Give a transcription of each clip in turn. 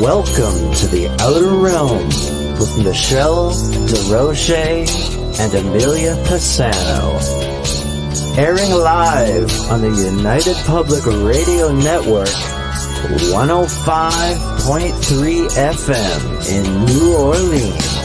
Welcome to the Outer Realm with Michelle, Desrochers, and Amelia Pisano. Airing live on the United Public Radio Network, 105.3 FM in New Orleans.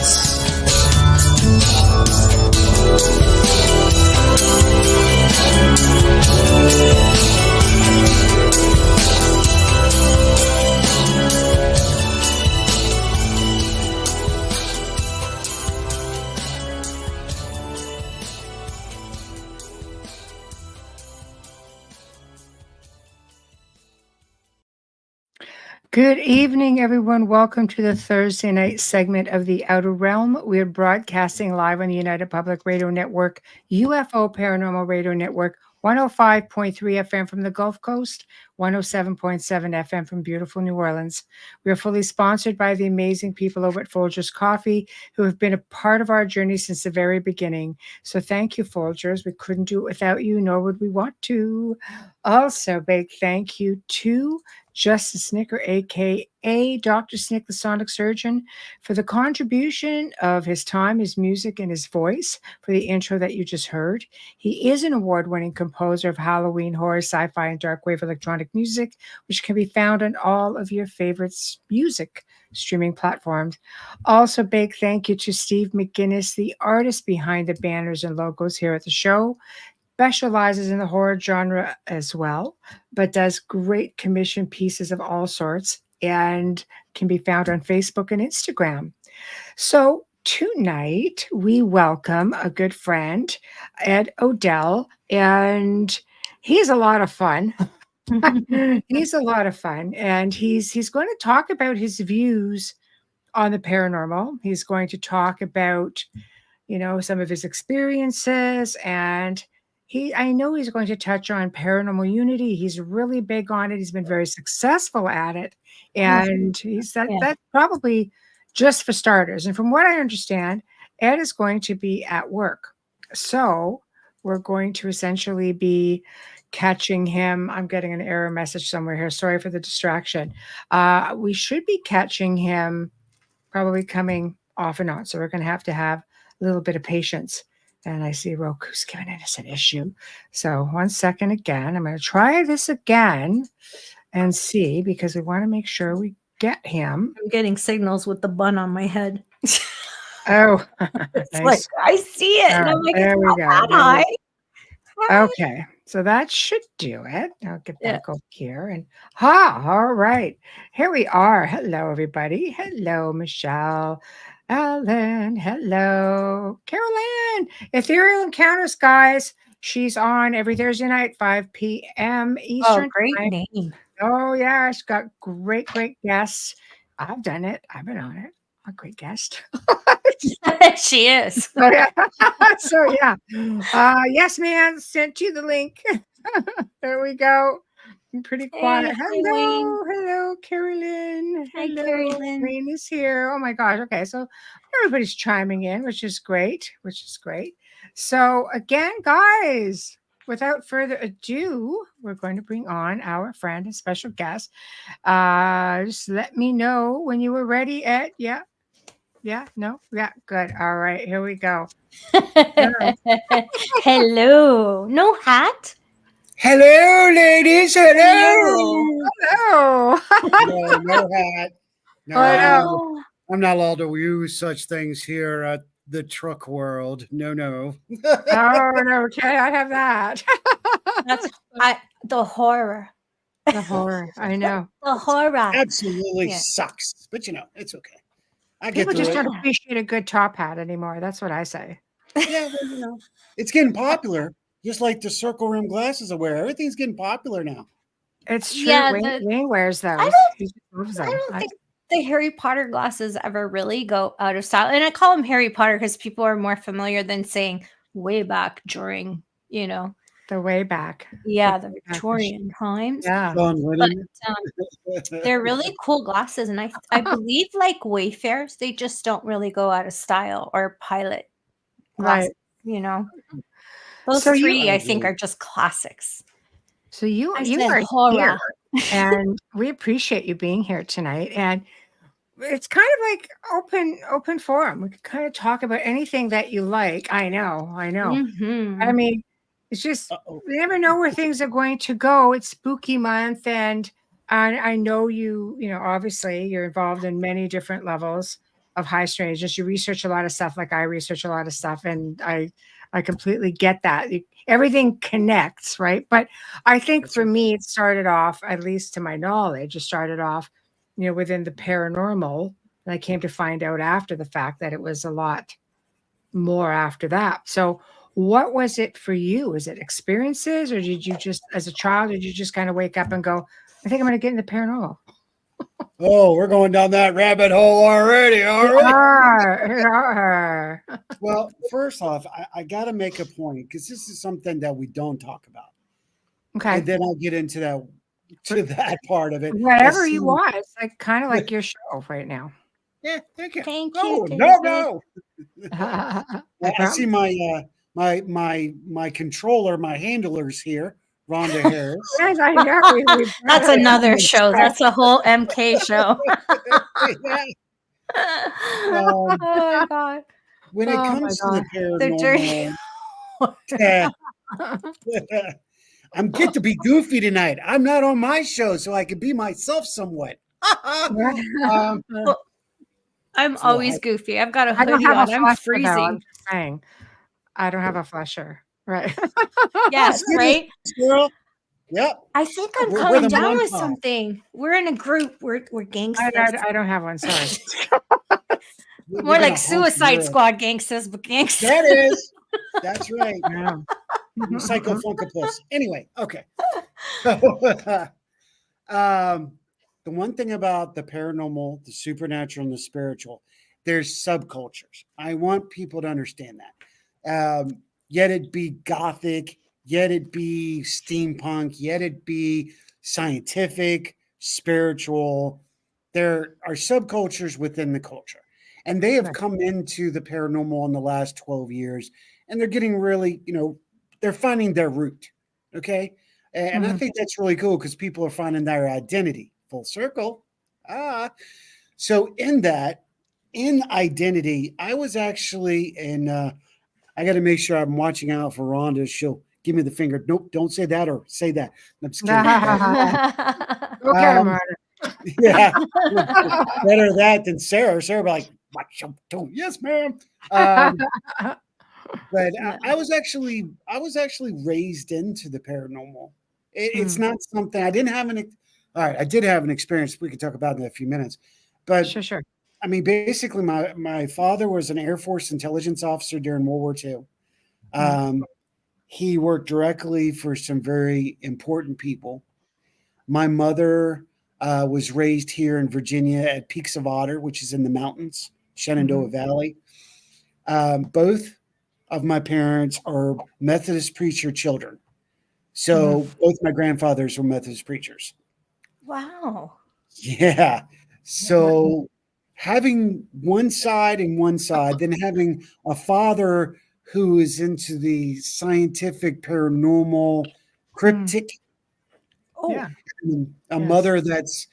Good evening, everyone. Welcome to the Thursday night segment of The Outer Realm. We are broadcasting live on the United Public Radio Network, UFO Paranormal Radio Network, 105.3 FM from the Gulf Coast, 107.7 FM from beautiful New Orleans. We are fully sponsored by the amazing people over at Folgers Coffee, who have been a part of our journey since the very beginning. So thank you, Folgers. We couldn't do it without you, nor would we want to. Also, big thank you to Justin Snicker, a.k.a. Dr. Snick, the Sonic Surgeon, for the contribution of his time, his music, and his voice for the intro that you just heard. He is an award-winning composer of Halloween, horror, sci-fi, and dark wave electronic music, which can be found on all of your favorite music streaming platforms. Also, big thank you to Steve McGinnis, the artist behind the banners and logos here at the show. Specializes in the horror genre as well, but does great commission pieces of all sorts and can be found on Facebook and Instagram. So tonight we welcome a good friend, Ed Odell, and he's a lot of fun. He's a lot of fun, and he's going to talk about his views on the paranormal. He's going to talk about, some of his experiences, and I know he's going to touch on paranormal unity. He's really big on it. He's been very successful at it. And that's probably just for starters. And from what I understand, Ed is going to be at work. So we're going to essentially be catching him. I'm getting an error message somewhere here. Sorry for the distraction. We should be catching him probably coming off and on. So we're going to have a little bit of patience. And I see Roku's giving us an issue. So 1 second again. I'm going to try this again and see, because we want to make sure we get him. I'm getting signals with the bun on my head. Oh, it's nice. like, I see it. All and I'm right, like, there we go. Hi. Okay, so that should do it. I'll get back over here. And all right. Here we are. Hello, everybody. Hello, Michelle. Ellen, hello. Carolyn, Ethereal Encounters, guys. She's on every Thursday night, 5 p.m. Eastern. Oh, great time. name. Oh, yeah. She's got great guests. I've done it. I've been on it. A great guest. She is. Oh, yeah. So, yeah. Yes, man. Sent you the link. There we go. I'm pretty quiet. Hello, Carolyn. Hi, Hello, Carolyn. Wayne is here. Oh my gosh. Okay, so everybody's chiming in, which is great. So again, guys, without further ado, we're going to bring on our friend and special guest. Just let me know when you were ready, Ed. Yeah. No. Yeah. Good. All right. Here we go. Hello. No hat. Hello, ladies. Hello. No hat. No, I'm not allowed to use such things here at the truck world. No. Oh, no. Okay, I have that. That's the horror. The horror. I know. The horror. Absolutely sucks. But it's okay. People just don't appreciate a good top hat anymore. That's what I say. Yeah, well, it's getting popular. Just like the circle rim glasses I wear. Everything's getting popular now. It's true. Yeah, Wayne wears those. I don't think the Harry Potter glasses ever really go out of style. And I call them Harry Potter because people are more familiar than saying way back during, the way back. Yeah, the Victorian times. Yeah. But they're really cool glasses. And I believe like Wayfarers, they just don't really go out of style, or Pilot glasses, right. Those three, I think, are just classics. So you are horror. here, and we appreciate you being here tonight. And it's kind of like open forum. We can kind of talk about anything that you like. I know. Mhm. I mean, it's just Uh-oh. we never know where things are going to go. It's spooky month, and I know you know, obviously you're involved in many different levels of high strangeness. You research a lot of stuff, like I research a lot of stuff, and I completely get that. Everything connects, right? But I think That's for right. me, it started off, at least to my knowledge, it started off, you know, within the paranormal. And I came to find out after the fact that it was a lot more after that. So what was it for you? Is it experiences, or did you just, as a child, did you just kind of wake up and go, I think I'm going to get into paranormal? Oh, we're going down that rabbit hole already. All We right. are. Well, first off, I got to make a point because this is something that we don't talk about, Okay. and then I'll get into that part of it. Whatever As you soon- want. It's like kind of like your show right now. Yeah, thank you. Thank No, you, no, David. no. I I see my controller, my handlers here, Rhonda Harris. Yes, I know. We That's brought it another up. show. That's a whole MK show. Yeah. Oh my god. When it Oh my comes to the God. The dirty. paranormal, I'm get to be goofy tonight. I'm not on my show, so I can be myself somewhat. I Well, I'm It's a little always hype. goofy. I've got a don't hoodie have a on. I'm flusher, though. I'm freezing. just saying. I don't have a flusher. Right. Yes, right? Girl. Yep. I think I'm We're coming the down with Montauk. something. We're in a group. We're gangsters. I don't have one. Sorry. We're More gonna like hump Suicide your- Squad gangsters, but gangsters. That is. That's right. No. You Psycho Funkopus. Anyway, okay. So, the one thing about the paranormal, the supernatural, and the spiritual, there's subcultures. I want people to understand that. Yet it be gothic, yet it be steampunk, yet it be scientific, spiritual. There are subcultures within the culture. And they have Right. come into the paranormal in the last 12 years, and they're getting really, they're finding their root. Okay. And I Mhm. think that's really cool because people are finding their identity. Full circle. So in identity, I was actually I got to make sure I'm watching out for Rhonda. She'll give me the finger. Nope, don't say that or say that. I'm just kidding. Go get him, Um, Rhonda. Yeah, better that than Sarah. Sarah be like, "What you do?" Yes, ma'am. But I was actually raised into the paranormal. It's not something I didn't have all right, I did have an experience we could talk about in a few minutes. But Sure. I mean, basically, my father was an Air Force intelligence officer during World War II. He worked directly for some very important people. My mother was raised here in Virginia at Peaks of Otter, which is in the mountains, Shenandoah Valley. Both of my parents are Methodist preacher children. So both my grandfathers were Methodist preachers. Wow. Yeah. So having one side and one side, then having a father who is into the scientific, paranormal, cryptic, Oh, Yeah. and a Yes. mother that's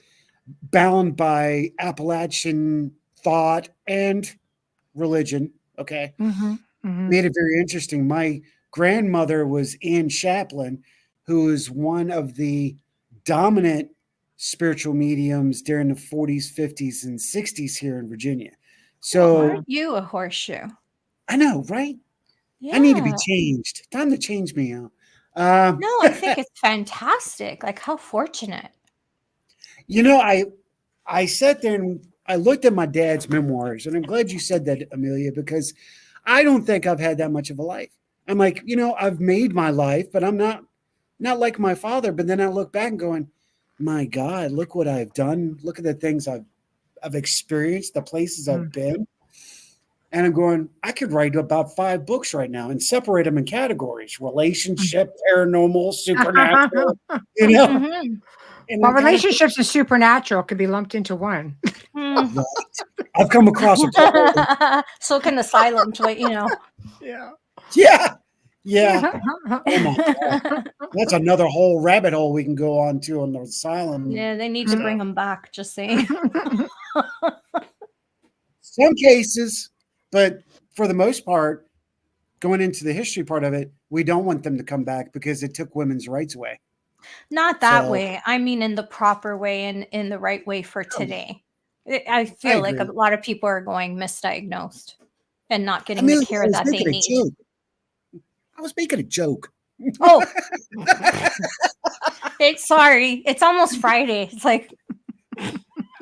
bound by Appalachian thought and religion. Okay. Made it very interesting. My grandmother was Anne Chaplin, who is one of the dominant spiritual mediums during the 40s, 50s, and 60s here in Virginia. So aren't you a horseshoe? I know, right? Yeah. I need to be changed. Time to change me out. No, I think it's fantastic. Like, how fortunate. I sat there and I looked at my dad's memoirs, and I'm glad you said that, Amelia, because I don't think I've had that much of a life. I'm like, I've made my life, but I'm not like my father. But then I look back and going, my God, look what I've done. Look at the things I've experienced, the places I've been. And I'm going, I could write about 5 books right now and separate them in categories: relationship, paranormal, supernatural, Mhm. And Well, I kinda- relationships and supernatural could be lumped into one. Mm. I've come across a couple. So can asylum, Yeah. Yeah. Oh my God. That's another whole rabbit hole we can go on to on the asylum. Yeah, they need to bring them back. Just saying. Some cases, but for the most part, going into the history part of it, we don't want them to come back because it took women's rights away. Not that So- way. I mean, in the proper way and in the right way for today. I feel like a agree. lot of people are going misdiagnosed and not getting Amelia, the care I was that they making a need. joke. I was making a joke. Oh, sorry. It's almost Friday. It's like,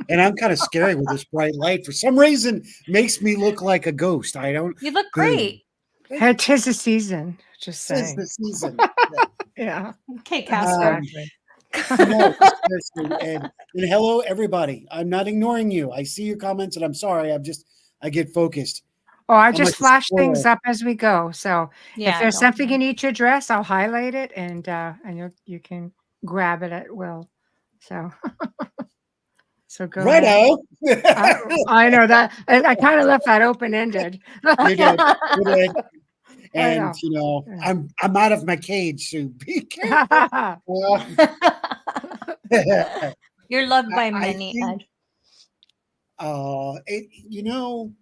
And I'm kind of scary with this bright light. For some reason, makes me look like a ghost. I don't. you look great. It is the season. Just This is saying. the season. Yeah. Okay, Casper. Exactly. No, seriously. And hello, everybody. I'm not ignoring you. I see your comments, and I'm sorry. I get focused. Oh, I I'm just like a flash things squirrel. up as we go. So Yeah, if there's no. something you need to address, I'll highlight it and you can grab it at will. So so go ahead. Righto. I know that I kind of left that open ended. You did. You did. I know. And you know, Yeah. I'm out of my cage, so be careful. You're loved by I many, think- Ed. you know,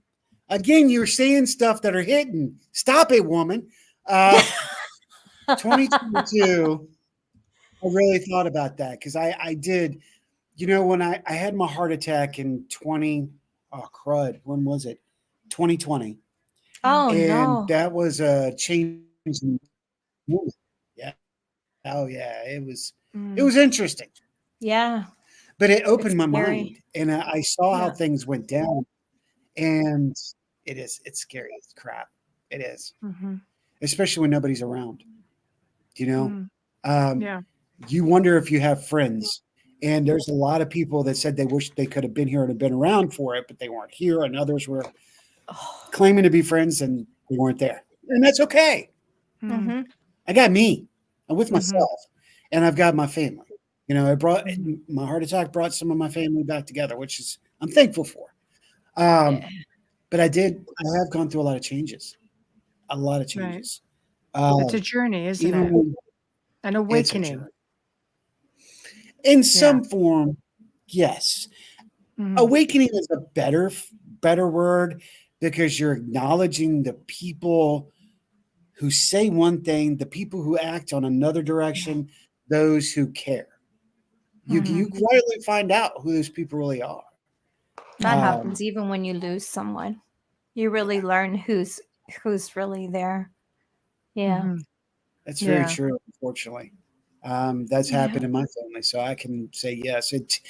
again, you're saying stuff that are hidden. Stop it, woman. 2022, I really thought about that because I did, you know, when I had my heart attack in when was it? 2020. Oh, And no. that was a change in mood. Yeah. Oh yeah. It was interesting. Yeah. But it opened It's my scary. mind and I saw how Yeah. things went down. And it's scary as crap. It is. Mhm. Especially when nobody's around. You know? Yeah. You wonder if you have friends. And there's a lot of people that said they wish they could have been here and have been around for it, but they weren't here. And others were claiming to be friends and they weren't there. And that's okay. Mm-hmm. I got me. I'm with myself. And I've got my family. You know, my heart attack brought some of my family back together, which is I'm thankful for. But I have gone through a lot of changes. A lot of changes. It's a journey, isn't even it? when An it's a awakening. journey. In some form, yes. Awakening is a better word because you're acknowledging the people who say one thing, the people who act on another direction, those who care. You quietly find out who those people really are. That happens even when you lose someone. You really learn who's really there. Yeah. That's very true, unfortunately. That's happened in my family. So I can say yes. It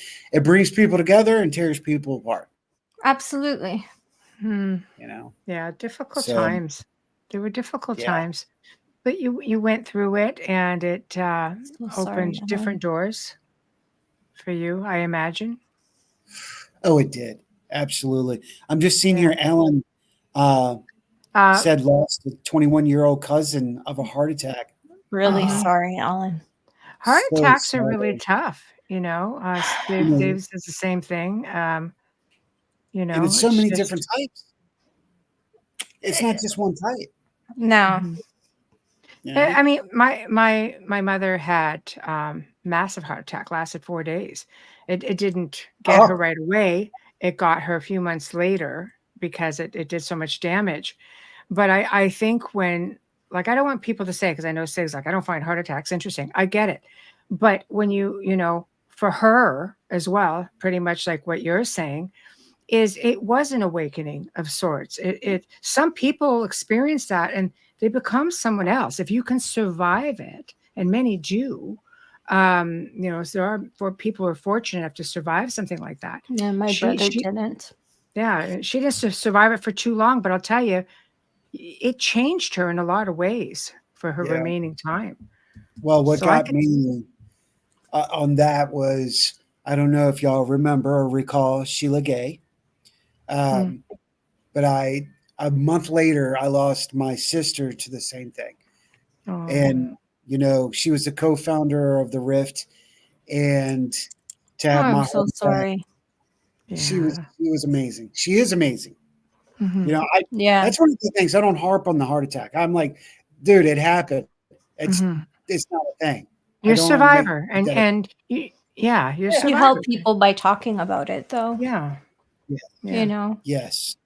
brings people together and tears people apart. Absolutely. You know? Yeah, difficult times. There were difficult times. But you went through it and it opened different doors for you, I imagine. Oh, it did. Absolutely. I'm just seeing here, Alan said lost a 21-year-old cousin of a heart attack. Really sorry, Alan. Heart So attacks are sorry. really tough, you know. Dave says the same thing. You know, And it's so many different types. It's not just one type. No. You know? I mean, my mother had massive heart attack, lasted 4 days. It didn't get her right away. It got her a few months later because it did so much damage. But I think when, like, I don't want people to say, because I know Sig's like, I don't find heart attacks interesting. I get it. But when you know, for her as well, pretty much like what you're saying, is it was an awakening of sorts. Some people experience that and they become someone else. If you can survive it, and many do, you know, so there are people who are fortunate enough to survive something like that. Yeah, my brother didn't. Yeah, she didn't survive it for too long, but I'll tell you, it changed her in a lot of ways for her remaining time. Well, what got me on that was, I don't know if y'all remember or recall Sheila Gay. But a month later, I lost my sister to the same thing. And, you know, she was the co-founder of the Rift. And to have I'm so sorry. She was amazing. She is amazing. You know, that's one of the things. I don't harp on the heart attack. I'm like, dude, it happened. It's not a thing. You're a survivor. And you're a survivor. You help people by talking about it, though. Yeah. You know? Yes.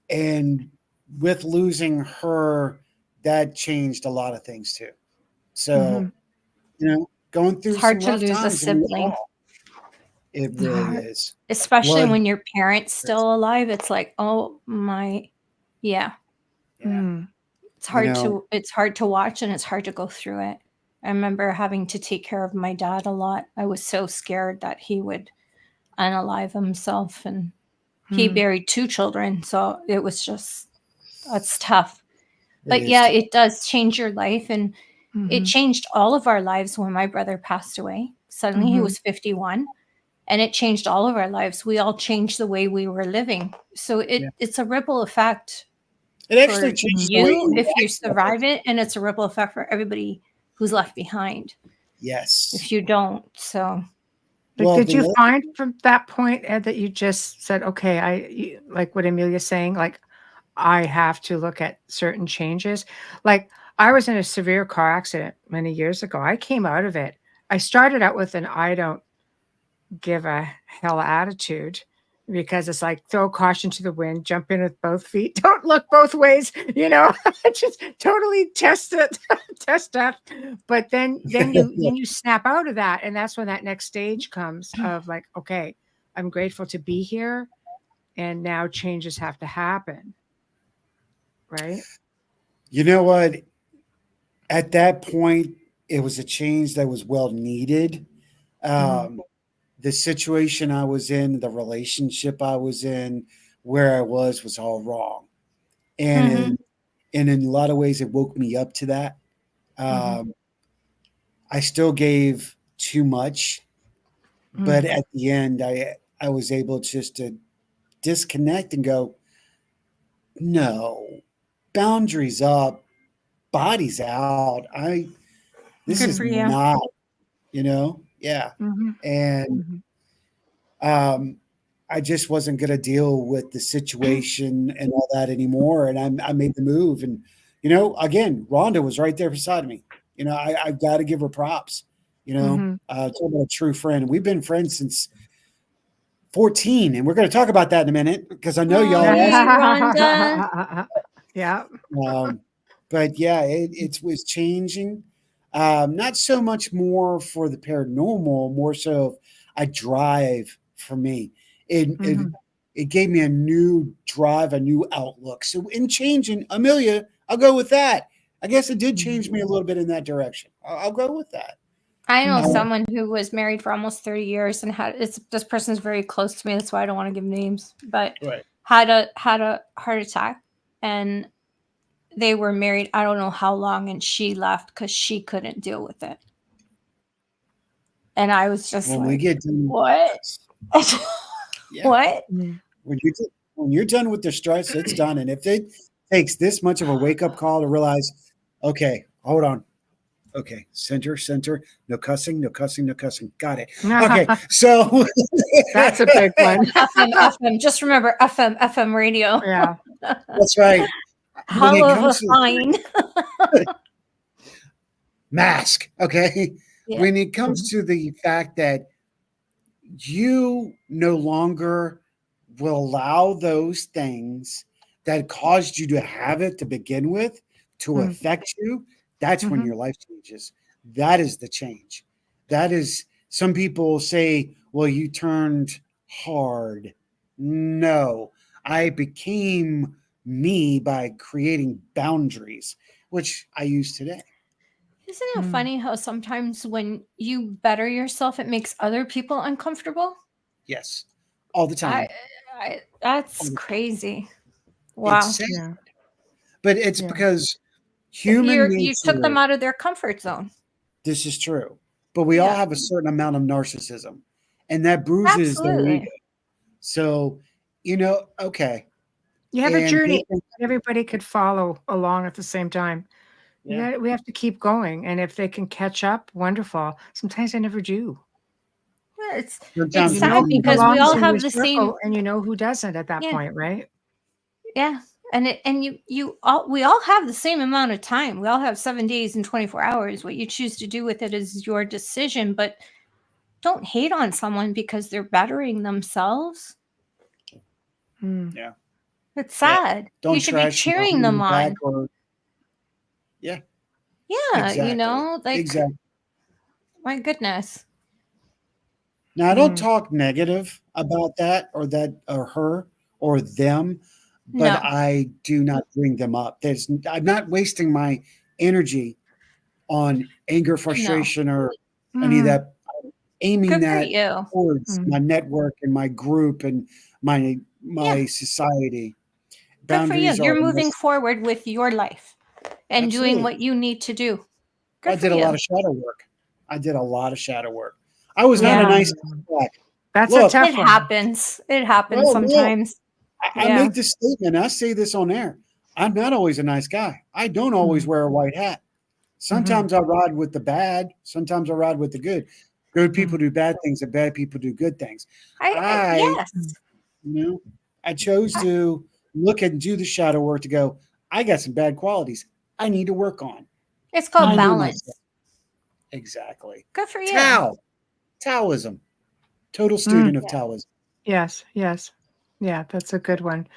And with losing her, that changed a lot of things too. So, going through It's hard some to rough lose a times. sibling. It really is. Especially Blood. when your parent's still alive. It's like, oh my, yeah. It's hard to watch, and it's hard to go through it. I remember having to take care of my dad a lot. I was so scared that he would unalive himself, and he buried 2 children. So it was just, that's tough. But yeah, it does change your life, and it changed all of our lives when my brother passed away. Suddenly he was 51, and it changed all of our lives. We all changed the way we were living. So it's a ripple effect. It actually changed you if you survive it, and it's a ripple effect for everybody who's left behind. Yes. If you don't, so. But did you find from that point, Ed, that you just said, okay, like what Amelia's saying, like, I have to look at certain changes? Like, I was in a severe car accident many years ago. I came out of it. I started out with an I don't give a hell attitude, because it's like, throw caution to the wind, jump in with both feet, don't look both ways, just totally test it, test that. But then you snap out of that, and that's when that next stage comes of like, okay, I'm grateful to be here, and now changes have to happen, right? You know what? At that point, it was a change that was well needed. The situation I was in, the relationship I was in, where I was all wrong. And in a lot of ways, it woke me up to that. I still gave too much, but at the end, I was able just to disconnect and go, no, boundaries up, bodies out. This Good is for you. not, yeah. And I just wasn't going to deal with the situation and all that anymore. And I made the move. And, again, Rhonda was right there beside me. I've got to give her props. Talk about a true friend. We've been friends since 14, and we're going to talk about that in a minute, because I know y'all. Hey, Rhonda. Yeah. But yeah, it was changing. Not so much more for the paranormal, more so a drive for me. It gave me a new drive, a new outlook. So in changing, Amelia, I'll go with that. I guess it did change me a little bit in that direction. I'll go with that. I know someone who was married for almost 30 years and this person's very close to me. That's why I don't want to give names, but had a heart attack, and they were married, I don't know how long, and she left because she couldn't deal with it. And I was just what? What? When you're done with the stress, it's done. And if it takes this much of a wake-up call to realize, okay, hold on. Okay, center, no cussing. Got it. Okay, so that's a big one. FM. Just remember FM radio. Yeah, that's right. Hell of a fine. Mask. Okay, when it comes to the fact that you no longer will allow those things that caused you to have it to begin with to affect you, that's when your life changes. That is the change. That is, some people say, well, you turned hard. No, I became me by creating boundaries, which I use today. Isn't it funny how sometimes when you better yourself, it makes other people uncomfortable? Yes, all the time. That's crazy. Wow. It's sad. But it's because human nature, you took them out of their comfort zone. This is true. But we all have a certain amount of narcissism, and that bruises their ego. So, okay. You have a journey that everybody could follow along at the same time. Yeah. We have to keep going. And if they can catch up, wonderful. Sometimes they never do. Yeah, it's sad because we all have the same, and you know who doesn't at that point, right? Yeah. And we all have the same amount of time. We all have 7 days and 24 hours. What you choose to do with it is your decision, but don't hate on someone because they're bettering themselves. Yeah. It's sad. Don't You should be trash cheering them back on. or yeah, Yeah, exactly. like, Exactly. my goodness. Now I don't talk negative about that or her or them, but No, I do not bring them up. I'm not wasting my energy on anger, no. frustration, or any of that. I'm aiming Good for that you. towards my network and my group and my Yeah, society. good for you. Boundaries are You're moving forward with your life and doing absolutely. what you need to do. I Good for did a lot you. of shadow work. I did a lot of shadow work. I was not a Yeah. nice guy. That's Look, a tough It one. happens. It happens well, look, sometimes. I Yeah. make this statement. I say this on air. I'm not always a nice guy. I don't always wear a white hat. Sometimes I ride with the bad. Sometimes I ride with the good. Good people do bad things, and bad people do good things. Yes. I chose to look and do the shadow work to go, I got some bad qualities I need to work on. It's called I know balance. myself. Exactly. Good for you. Taoism. Total student of Yeah. Taoism. Yes. Yeah, that's a good one.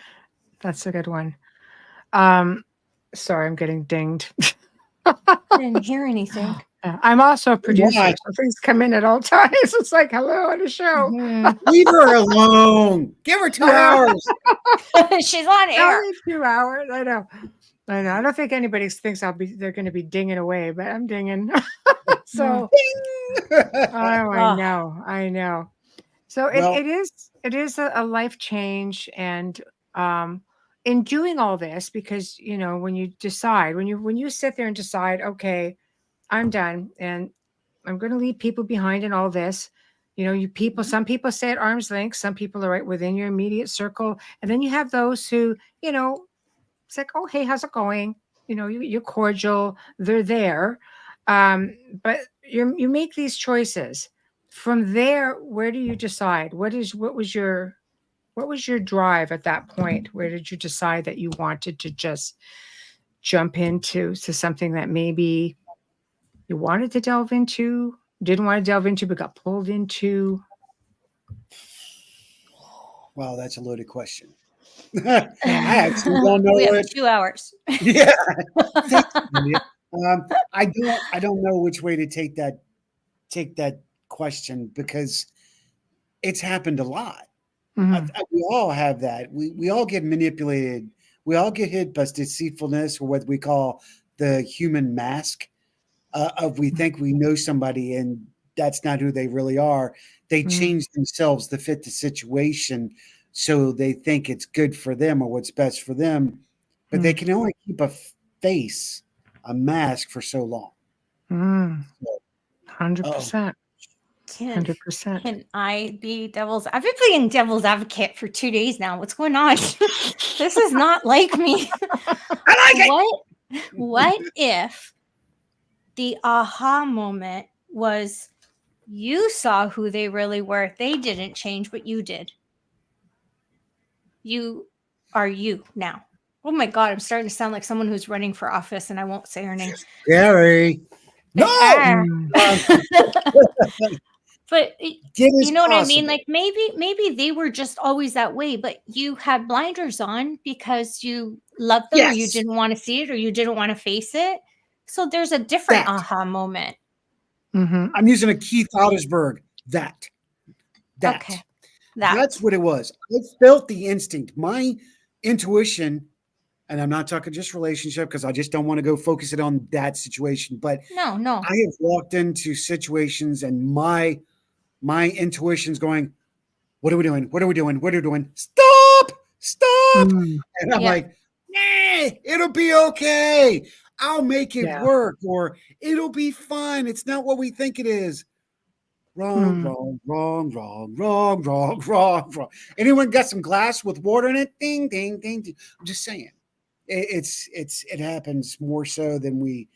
Sorry, I'm getting dinged. I didn't hear anything. I'm also a producer, Why? so things come in at all times. It's like, hello on the show. Mhm. Leave her alone. Give her 2 hours. She's on air. Only 2 hours. I know. I don't think anybody thinks they're going to be dinging away, but I'm dinging. So, I know. So Well, it is a life change, and in doing all this, because when you decide, when you sit there and decide, okay, I'm done, and I'm going to leave people behind in all this. Some people stay at arm's length, some people are right within your immediate circle, and then you have those who, it's like, oh, hey, how's it going? You're cordial, they're there, but you make these choices. From there, where do you decide? What was your drive at that point? Where did you decide that you wanted to just jump into something that maybe you wanted to delve into, didn't want to delve into, but got pulled into? wow, that's a loaded question. I actually don't know We have what. 2 hours. Yeah. Thanks, Amelia. I don't know which way to take that question, because it's happened a lot. Mhm. We all have that. We all get manipulated. We all get hit by deceitfulness, or what we call the human mask. Of we think we know somebody, and that's not who they really are. They change themselves to fit the situation, so they think it's good for them or what's best for them, but they can only keep a face, a mask, for so long. 100%. Can 100%. can I be devil's? I've been playing devil's advocate for 2 days now. What's going on? This is not like me. I like it. What if the aha moment was you saw who they really were? They didn't change, but you did. You are you now. Oh my God, I'm starting to sound like someone who's running for office, and I won't say her name. Gary. No. But It is you know what I mean? possible. Like maybe they were just always that way, but you had blinders on because you loved them, or you Yes. didn't want to see it, or you didn't want to face it. So there's a different That. aha moment. I'm using a Keith Ottersberg. That. Okay. That's what it was. I felt the instinct, my intuition, and I'm not talking just relationship, because I just don't want to go focus it on that situation. But No. I have walked into situations, and my intuition's going, what are we doing? What are we doing? What are we doing? Stop! And I'm like, nah, it'll be okay. I'll make it work, or it'll be fine. It's not what we think it is. Wrong. Anyone got some glass with water in it? Ding, ding, ding, ding. I'm just saying. It happens more so than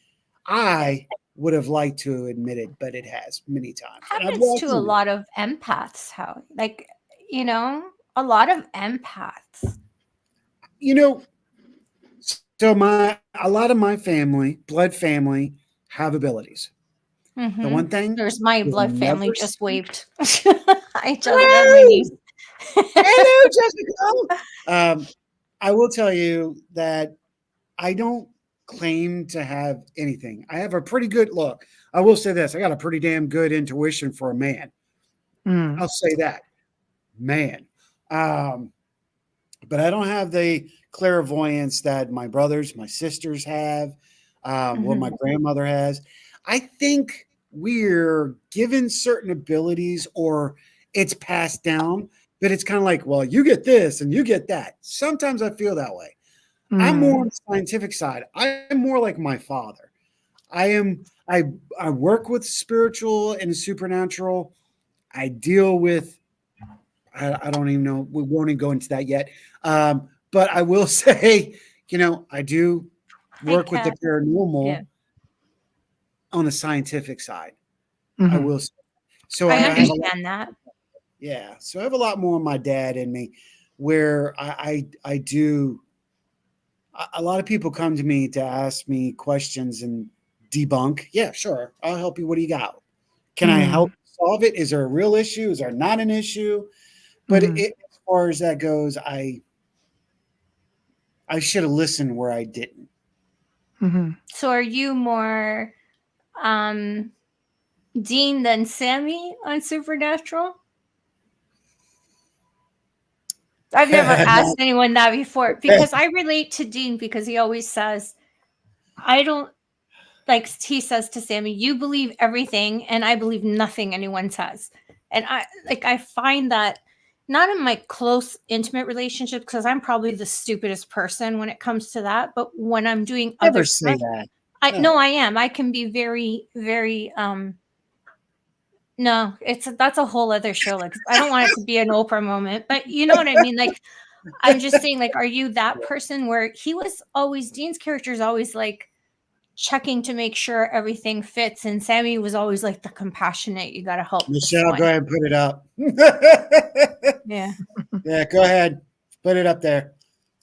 I would have liked to admit it, but it has many times. Happens to a lot of empaths, a lot of empaths. So a lot of my family, blood family, have abilities. The one thing, there's my blood family just waved. I just Hello, Jessica. I will tell you that I don't claim to have anything. I have a pretty good look. I will say this: I got a pretty damn good intuition for a man. Mm. I'll say that, man. But I don't have the clairvoyance that my brothers, my sisters have, what my grandmother has. I think we're given certain abilities, or it's passed down, but it's kind of like, well, you get this and you get that. Sometimes I feel that way. I'm more on the scientific side. I'm more like my father. I work with spiritual and supernatural. I deal with I don't even know. We won't even go into that yet. But I will say, I do work with the paranormal on a scientific side. I will say. So I have understand that. Yeah. So I have a lot more of my dad in me, where I do. A lot of people come to me to ask me questions and debunk. Yeah, sure. I'll help you. What do you got? Can I help solve it? Is there a real issue? Is there not an issue? But as far as that goes, I should have listened where I didn't. So are you more Dean than Sammy on Supernatural? I've never asked anyone that before, because I relate to Dean, because he always says, I don't, like he says to Sammy, you believe everything and I believe nothing anyone says. And I find that not in my close, intimate relationships, because I'm probably the stupidest person when it comes to that. But when I'm doing Never other say stuff, that. no, I am. I can be very, very, no, that's a whole other show. Like, I don't want it to be an Oprah moment, but you know what I mean? Like, I'm just saying, like, are you that person where Dean's character is always like checking to make sure everything fits, and Sammy was always like the compassionate, you got to help Michelle, go ahead and put it up. Yeah. Yeah, go ahead. Put it up there.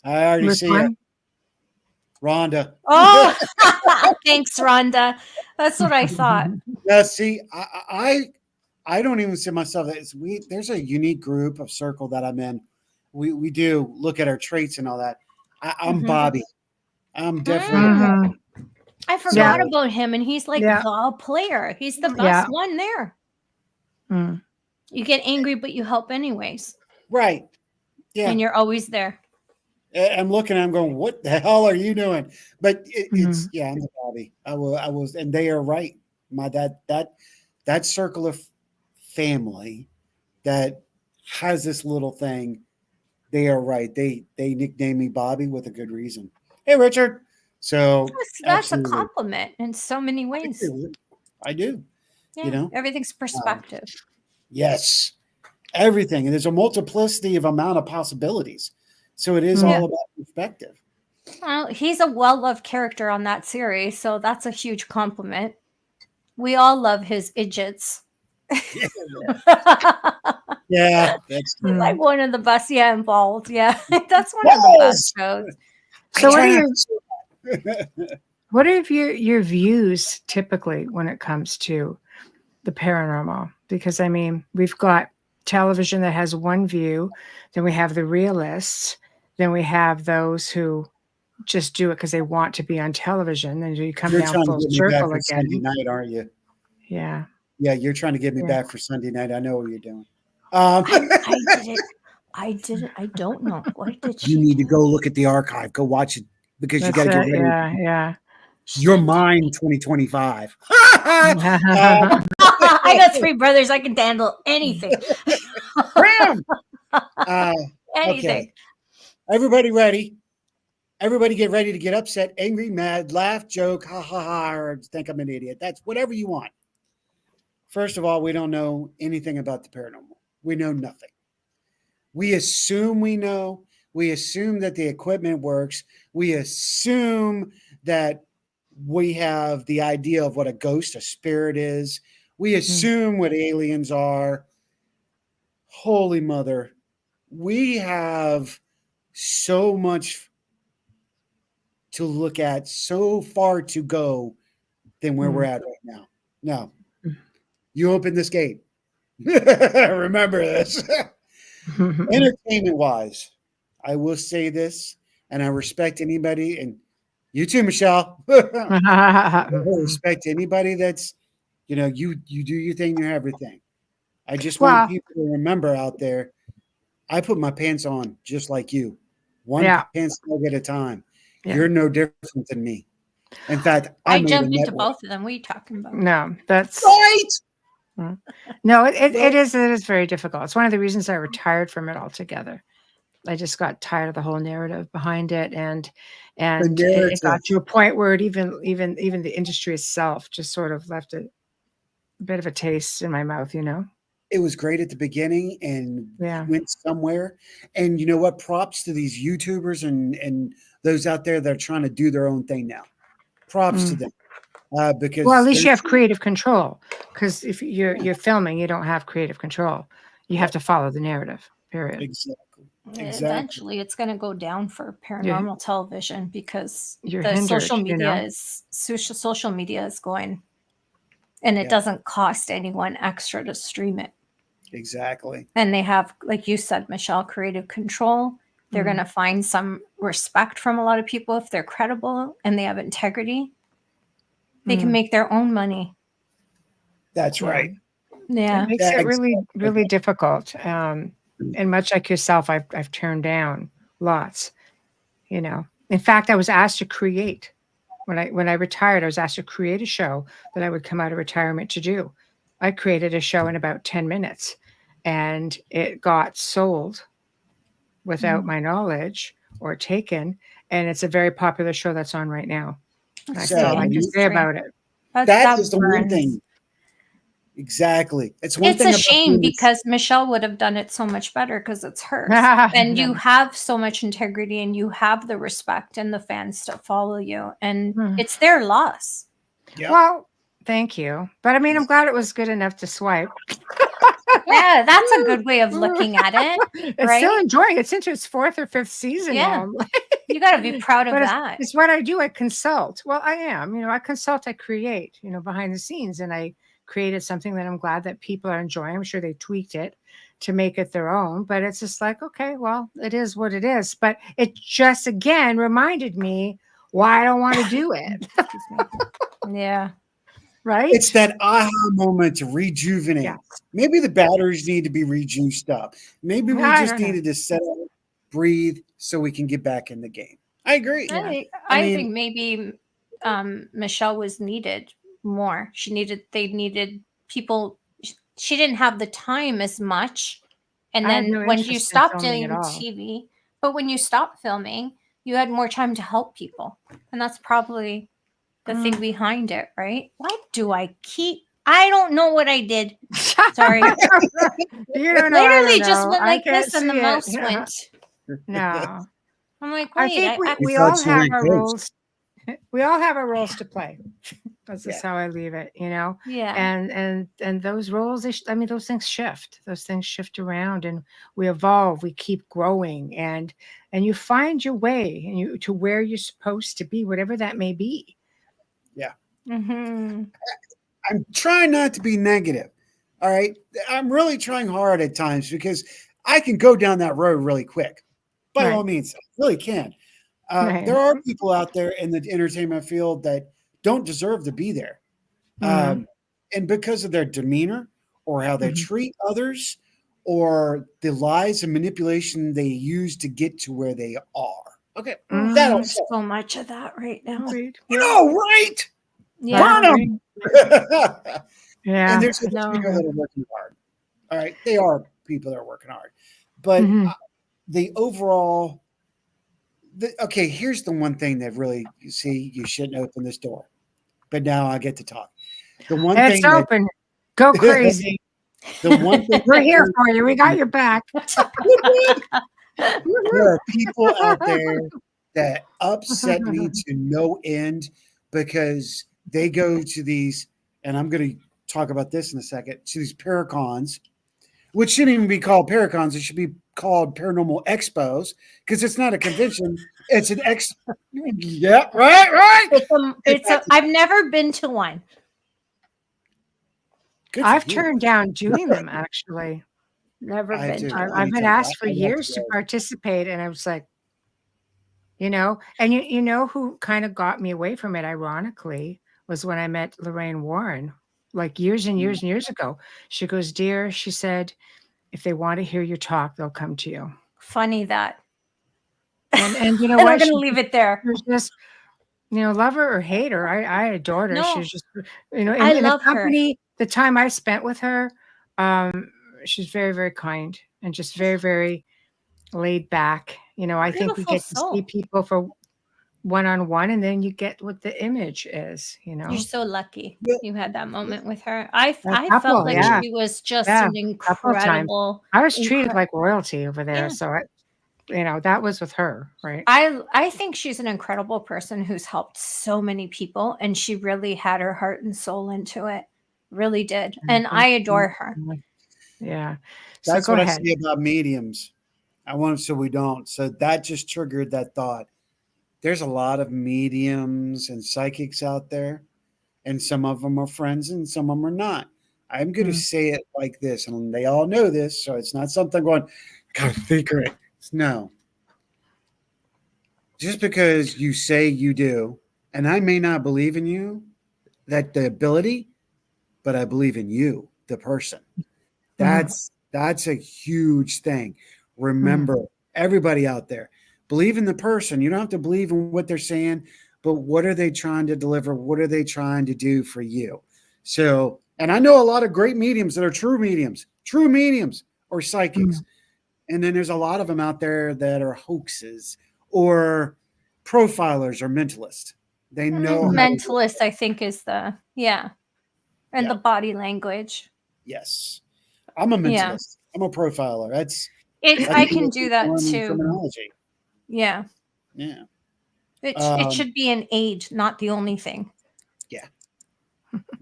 I already see it. Rhonda. Oh, thanks, Rhonda. That's what I thought. Yeah, see, I don't even see myself as there's a unique group of circle that I'm in. We do look at our traits and all that. I'm Bobby. I'm definitely I forgot about him, and he's like the player. He's the best one there. You get angry, but you help anyways. Right. Yeah. And you're always there. I'm looking, I'm going, what the hell are you doing? But it's I'm the Bobby. I was, and they are right. My that circle of family that has this little thing, they are right. They nicknamed me Bobby with a good reason. Hey, Richard. So that's a compliment in so many ways. I do. Yeah, everything's perspective. Yes, everything, and there's a multiplicity of amount of possibilities. So it is all about perspective. Well, he's a well-loved character on that series, so that's a huge compliment. We all love his idiots. Yeah, that's like one of the best. Yeah, involved. Yeah, that's one of the best shows. So what are your views typically when it comes to the paranormal? Because I mean, we've got television that has one view, then we have the realists, then we have those who just do it because they want to be on television, and you come down full circle again. Sunday night, aren't you? Yeah. Yeah, you're trying to get me back for Sunday night. I know what you're doing. I did it. I don't know. What did you need to go look at the archive. Go watch it, because you got to get ready. Yeah. You're mine 2025. I got 3 brothers. I can handle anything. Anything. Okay. Everybody ready? Everybody get ready to get upset, angry, mad, laugh, joke, ha ha ha, or think I'm an idiot. That's whatever you want. First of all, we don't know anything about the paranormal. We know nothing. We assume we know. We assume that the equipment works. We assume that we have the idea of what a ghost, a spirit is. We assume what aliens are. Holy mother. We have so much to look at, so far to go than where we're at right now. Now, you open this gate. Remember this. Entertainment wise, I will say this. and I respect anybody, and you too, Michelle. I respect anybody that's, you do your thing, you have your thing. I just want Well, people to remember out there, I put my pants on just like you. One yeah, pants leg at a time. yeah. You're no different than me. In fact, I made jump a into network. both of them. What are you talking about? No, that's Right. no. It is very difficult. It's one of the reasons I retired from it altogether. I just got tired of the whole narrative behind it, and it got to a point where it even the industry itself just sort of left a bit of a taste in my mouth, It was great at the beginning and Yeah. went somewhere. And you know what? Props to these YouTubers and those out there that are trying to do their own thing now. Props to them. Because Well, at least you have creative control. Because if you're filming, you don't have creative control. You have to follow the narrative. Period. Exactly. Eventually, it's going to go down for paranormal television because You're the hindered, social media is going, and it doesn't cost anyone extra to stream it. Exactly. And they have, like you said, Michelle, creative control. They're going to find some respect from a lot of people if they're credible and they have integrity. They can make their own money. That's right. Yeah. It makes it really, really difficult. And much like yourself, I've turned down lots, In fact, I was asked to create when I retired, I was asked to create a show that I would come out of retirement to do. I created a show in about 10 minutes and it got sold without my knowledge or taken. And it's a very popular show that's on right now. That's all I can say about it. That is the one thing. Exactly. It's a shame because Michelle would have done it so much better because it's hers. And you have so much integrity and you have the respect and the fans to follow you. And it's their loss. Yep. Well, thank you. But I mean, I'm glad it was good enough to swipe. Yeah, that's a good way of looking at it. It's still enjoying it. It's into its 4th or 5th season now. You got to be proud of that. It's what I do. I consult. Well, I am. I consult, I create, behind the scenes. And I created something that I'm glad that people are enjoying. I'm sure they tweaked it to make it their own. But it's just like, okay, well, it is what it is. But it just, again, reminded me why I don't want to do it. Yeah. Right? It's that aha moment to rejuvenate. Yes. Maybe the batteries need to be rejuiced up. Maybe we just needed to settle, breathe, so we can get back in the game. I agree. I think maybe Michelle was needed more. They needed people. She didn't have the time as much. And then when you stopped doing TV, but when you stopped filming, you had more time to help people. And that's probably the thing behind it, right? Why do I don't know what I did. Sorry. Literally just went like this and the mouse went. No. I'm like, wait, I think we all have our roles. We all have our roles to play. That's just how I leave it, Yeah. And those roles, those things shift. Those things shift around, and we evolve. We keep growing, and you find your way, and to where you're supposed to be, whatever that may be. Yeah. Mm-hmm. I'm trying not to be negative. All right. I'm really trying hard at times because I can go down that road really quick. By all means, I really can. There are people out there in the entertainment field that don't deserve to be there. And because of their demeanor or how they treat others or the lies and manipulation they use to get to where they are. Okay. There's so much of that right now. Right? Yeah. Burn them. Yeah. And there's people that are working hard. All right. They are people that are working hard. But the overall... Okay, here's the one thing that really, you shouldn't open this door. But now I get to talk. The one thing it's open. Go crazy. The one thing we're here for you. We got your back. There are people out there that upset me to no end because they go to these, and I'm going to talk about this in a second, to these Paracons, which shouldn't even be called Paracons. It should be called Paranormal Expos because it's not a convention. It's an Yeah, right. I've never been to one. I've turned down doing them, actually. Never been. I've been asked for years to participate, and I was like, And you know who kind of got me away from it, ironically, was when I met Lorraine Warren, like years and years and years ago. She goes, "Dear," she said, "if they want to hear you talk, they'll come to you." Funny that. And you know And I'm what? going to leave it there. She was just, love her or hate her. I adored her. She No, was just, in I the love her. company, the time I spent with her, she's very, very kind and just very, very laid back. I think we Beautiful get to see soul. people for one-on-one, and then you get what the image is. You're so lucky Yeah. you had that moment with her. I A felt couple, like yeah, she was just yeah, an a couple of times. incredible, I was treated like royalty over there, yeah. so that was with her, right? I think she's an incredible person who's helped so many people, and she really had her heart and soul into it. Really did. And I adore her. Yeah. So That's go what I ahead. say about mediums. I want so we don't. So that just triggered that thought. There's a lot of mediums and psychics out there, and some of them are friends and some of them are not. I'm going to say it like this, and they all know this, so it's not something I'm going, I gotta think of it. No. Just because you say you do, and I may not believe in you, that the ability, but I believe in you, the person. That's a huge thing. Remember, everybody out there, believe in the person. You don't have to believe in what they're saying, but what are they trying to deliver? What are they trying to do for you? So, and I know a lot of great mediums that are true mediums or psychics. And then there's a lot of them out there that are hoaxes or profilers or mentalists. They know how to do Mentalist, I think, is and Yeah. the body language. Yes. I'm a Yeah. mentalist. I'm a profiler. I can do that one too. Criminology. Yeah. Yeah. It should be an aid, not the only thing. Yeah.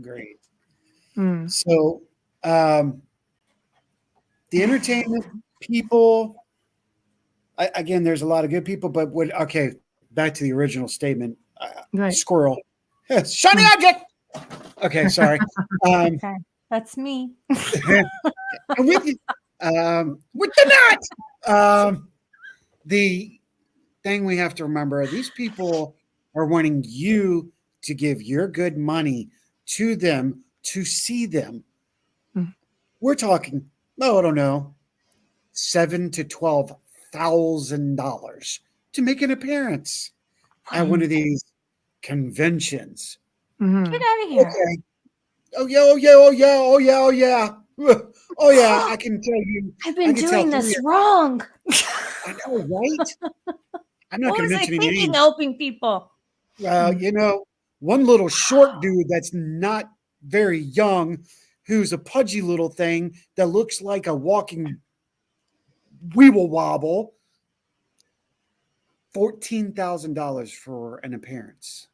Great. Mm. So, the entertainment people, again, there's a lot of good people, but okay, back to the original statement. Right. Squirrel. Shiny object. Okay, sorry. Okay. That's me. with the nut. The thing we have to remember, these people are wanting you to give your good money to them to see them. We're talking, I don't know, $7,000 to $12,000 to make an appearance at one of these conventions. Get out of here. Okay. Oh yeah, oh yeah, oh yeah, oh yeah, oh yeah. Oh yeah, I can tell you. I've been doing this wrong. I know, right? I'm not What going was to I mention any thinking names. helping people? One little short dude that's not very young, who's a pudgy little thing that looks like a walking weeble wobble. $14,000 for an appearance.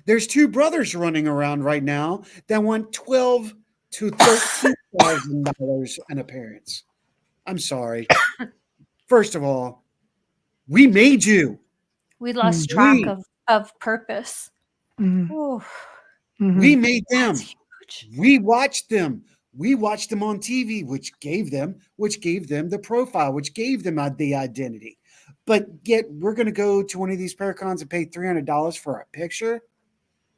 There's two brothers running around right now that want $12,000 to $13,000 an appearance. I'm sorry. First of all, we made you. We lost track of purpose. We made them. We watched them. We watched them on TV, which gave them the profile, which gave them the identity. But yet we're going to go to one of these paracons and pay $300 for a picture?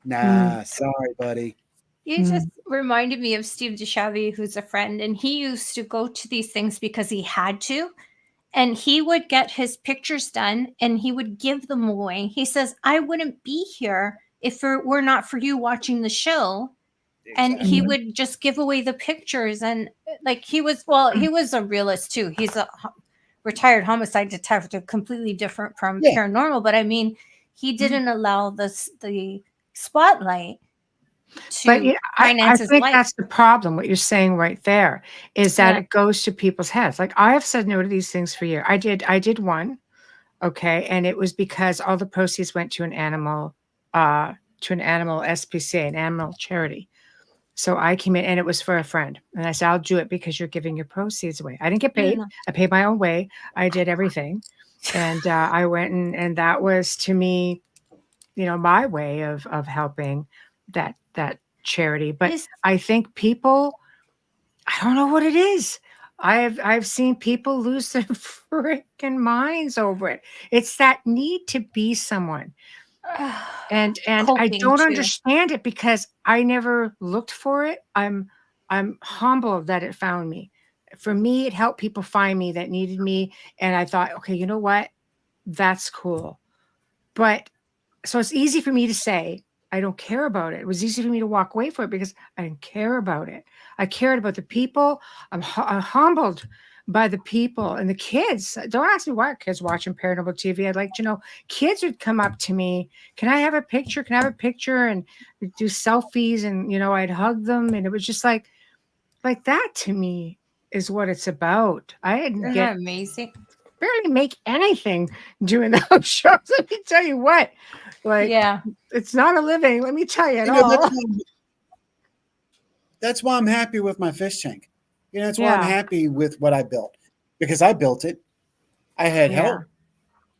Nah, sorry, buddy. You just reminded me of Steve DeChavy, who's a friend, and he used to go to these things because he had to. And he would get his pictures done and he would give them away. He says, I wouldn't be here if it were not for you watching the show. Exactly. And he would just give away the pictures. And like he was a realist too. He's a retired homicide detective, completely different from paranormal. But I mean, he didn't allow the spotlight to finance his life. I think that's the problem. What you're saying right there is that it goes to people's heads. Like I have said no to these things for years. I did one, okay, and it was because all the proceeds went to an animal SPCA, an animal charity. So I came in and it was for a friend, and I said, "I'll do it because you're giving your proceeds away." I didn't get paid. I paid my own way. I did everything, and I went and that was to me, my way of helping that charity. But I think people, I don't know what it is. I've seen people lose their freaking minds over it. It's that need to be someone. And I Coping don't too. understand it because I never looked for it. I'm humbled that it found me. For me, it helped people find me that needed me. And I thought, okay, you know what? That's cool. But so it's easy for me to say, I don't care about it. It was easy for me to walk away from it because I didn't care about it. I cared about the people. I'm humbled by the people and the kids. Don't ask me why kids watching paranormal TV. I'd like to know. Kids would come up to me. Can I have a picture? Can I have a picture? And we'd do selfies, and I'd hug them, and it was just like that to me is what it's about. I didn't Isn't get that amazing? barely make anything doing those shows. Let me tell you what, like, Yeah. it's not a living. Let me tell you at You know, all. that's why I'm happy with my fish tank. That's why I'm Yeah. happy with what I built, because I built it. I had Yeah. help,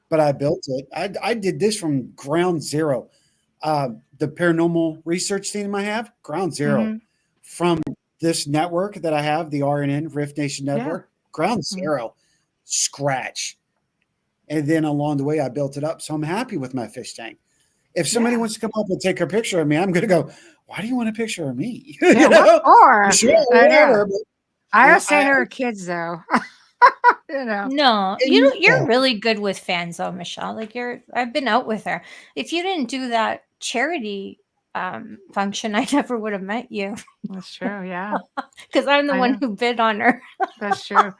but I built it. I did this from ground zero. The paranormal research team I have, ground zero. Mhm. From this network that I have, the RNN Rift Nation Yeah. Network, ground zero, scratch. And then along the way, I built it up. So I'm happy with my fish tank. If somebody Yeah. wants to come up and take a picture of me, I'm going to go, why do you want a picture of me? Yeah, what for? Sure, I know. whatever. But, I you know, was saying to her kids though. No, and you're really good with fans though, Michelle. Like I've been out with her. If you didn't do that charity function, I never would have met you. That's true. Yeah, Because I'm the I one know. who bid on her. That's true.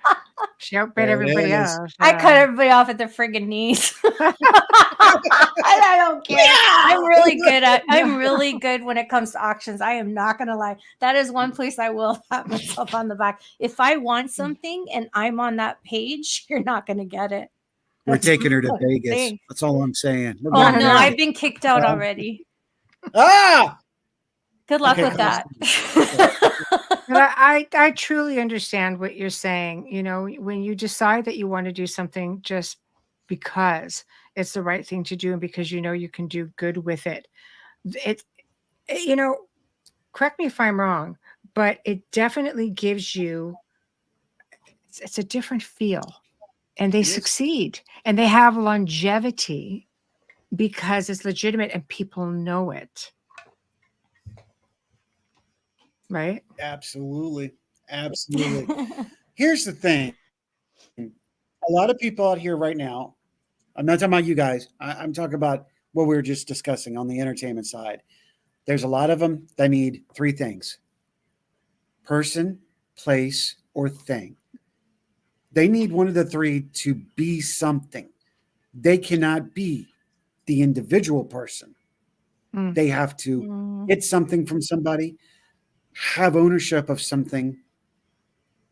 She outbid there it everybody is. else. I cut everybody off at their friggin' knees. I don't care. I'm really good when it comes to auctions. I am not gonna lie. That is one place I will pat myself on the back. If I want something and I'm on that page, you're not gonna get it. We're That's taking her to all I'm Vegas. saying. That's all I'm saying. We're Oh going I to no, know. I've Vegas. been kicked out already. Ah! Good luck Okay, with that. But I truly understand what you're saying. When you decide that you want to do something just because it's the right thing to do and because you can do good with it. Correct me if I'm wrong, but it definitely gives you, it's a different feel, and they It is. succeed and they have longevity because it's legitimate and people know it. Right? Absolutely. Absolutely. Here's the thing. A lot of people out here right now, I'm not talking about you guys. I'm talking about what we were just discussing on the entertainment side. There's a lot of them that need three things: person, place, or thing. They need one of the three to be something. They cannot be the individual person. Mm. They have to get something from somebody, have ownership of something,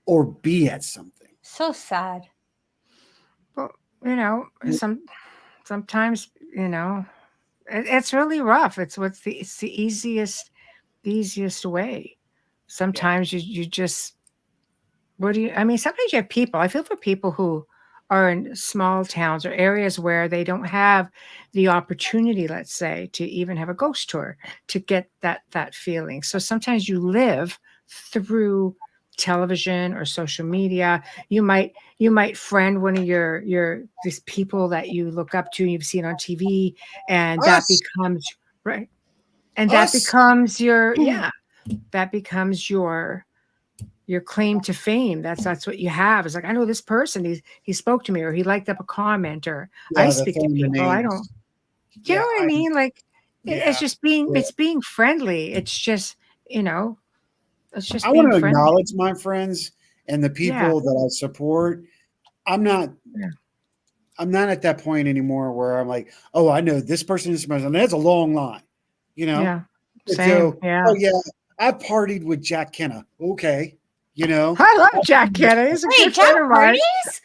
or be at something. So sad. Well, sometimes, it's really rough. It's the easiest way. Sometimes you just, sometimes you have people. I feel for people who are in small towns or areas where they don't have the opportunity, let's say, to even have a ghost tour to get that feeling. So sometimes you live through television or social media. You might friend one of these people that you look up to, you've seen on TV, and that Us, becomes right. And that us. becomes your claim to fame. That's what you have. It's like, I know this person. He spoke to me, or he liked up a comment, or I Yeah, the speak to fame, the people. I don't. names. You know Yeah, what I mean? Like it's yeah. just being friendly. It's just it's just I want being to friendly. acknowledge my friends and the Yeah. people that I support. I'm not Yeah. I'm not at that point anymore where I'm like, oh, I know this person, this person. That's a long line, Yeah. And Same. so, Yeah. oh yeah, I partied with Jack Kenna. Okay, I love Jack Kennedy. He's a Wait, good Jack friend of mine. parties?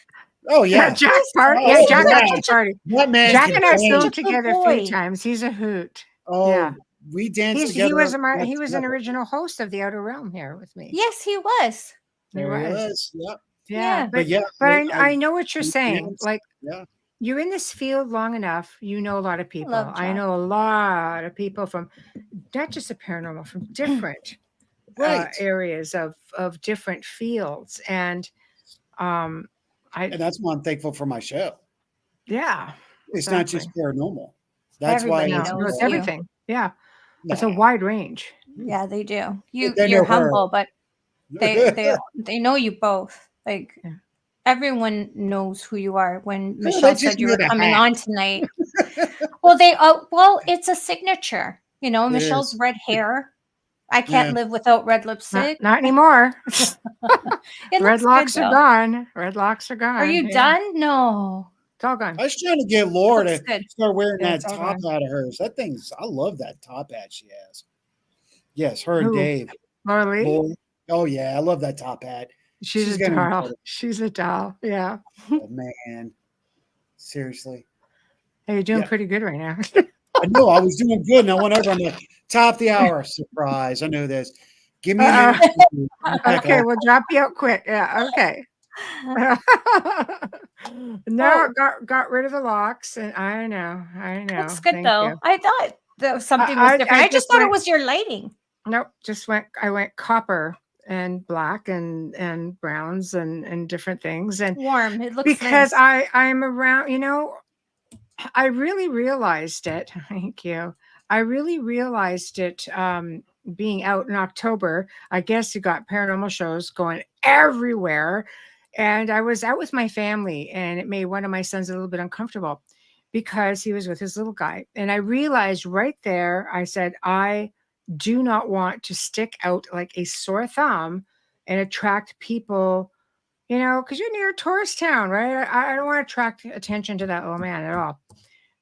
Oh Yeah, yeah, Jack party. oh Yeah, Jack yeah. actually party. That man Jack can and I Such filmed a dance. good together a few boy. times. He's a hoot. Oh, Yeah. we danced He together. was at he was an Snapper. original host of the Outer Realm here with me. Yes, he was. He There he was. was. Yep. Yeah, Yeah. But yeah, but I know what you're we saying. danced. Like Yeah. you're in this field long enough, you know a lot of people. love I Jack. know a lot of people from not just the paranormal, from different Right. areas of different fields, and And that's why I'm thankful for my show. Yeah. It's not just paranormal. That's Everybody why knows it's you. everything. Yeah. It's a Nah. wide range. Yeah, they do. They You're know her. humble, but they know you both. Like Yeah. everyone knows who you are. When they Michelle just said you know were the coming hat. on tonight, well, it's a signature. You know, It Michelle's is. red hair. I can't Yeah. live without red lipstick. Not anymore. It Red looks locks good, are though. gone. Red locks are gone. Are you Yeah. done? No. It's all gone. I was trying to get Laura Looks to good. start wearing Yeah, that it's all top gone. hat of hers. I love that top hat she has. Yes, her and Who? Dave. Laura Lee? Laura. Oh yeah, I love that top hat. She's a gonna be doll. part of She's a doll. Yeah. it. Oh, man. Seriously. Hey, you're doing Yeah. pretty good right now. I know I was doing good, and I went over. I'm like, top of the hour. Surprise. I know this. Give me a Uh-oh. minute. Okay, we'll drop you out quick. Yeah, okay. No, got rid of the locks, and I know. Looks good, Thank though. you. I thought that something was different. I just thought it was your lighting. Nope, I went copper and black and browns and different things, and Warm. It looks because nice. I'm around, I really realized it. Thank you. I really realized it being out in October. I guess you got paranormal shows going everywhere. And I was out with my family, and it made one of my sons a little bit uncomfortable because he was with his little guy. And I realized right there, I said, I do not want to stick out like a sore thumb and attract people, because you're near a tourist town, right? I don't want to attract attention to that little man at all.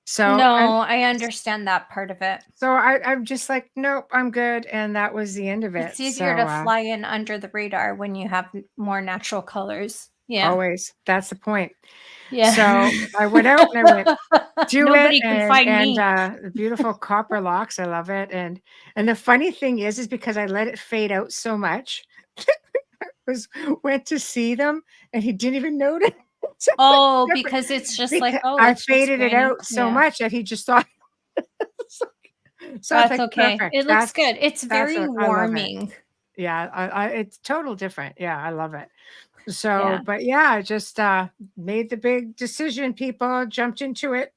So No, I understand that part of it. So I'm just like, nope, I'm good, and that was the end of it. It's easier So, to fly in under the radar when you have more natural colors. Yeah. always, that's the point. Yeah. So I went out and I went do Nobody it, can find me. the beautiful copper locks, I love it, and the funny thing is because I let it fade out so much, went to see them, and he didn't even notice. Oh, because it's just like, oh, I it's just faded it grainy. out so Yeah. much that he just thought. So it's That's like, okay. perfect. It looks good. It's that's very what- I love it. warming. Yeah, it's total different. Yeah, I love it. So, Yeah. but yeah, I just made the big decision. People jumped into it.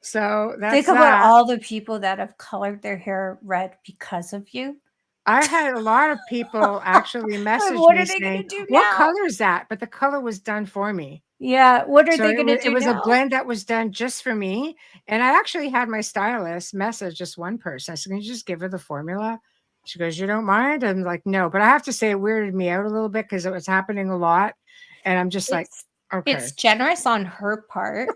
So that's Think about that. all the people that have colored their hair red because of you. I had a lot of people actually message What me are they gonna saying, do "What now?" color is that?" But the color was done for me. Yeah. What are So they going to do it was now? a blend that was done just for me. And I actually had my stylist message just one person. I said, "Can you just give her the formula?" She goes, "You don't mind?" I'm like, "No," but I have to say it weirded me out a little bit because it was happening a lot. And I'm just like, okay. It's generous on her part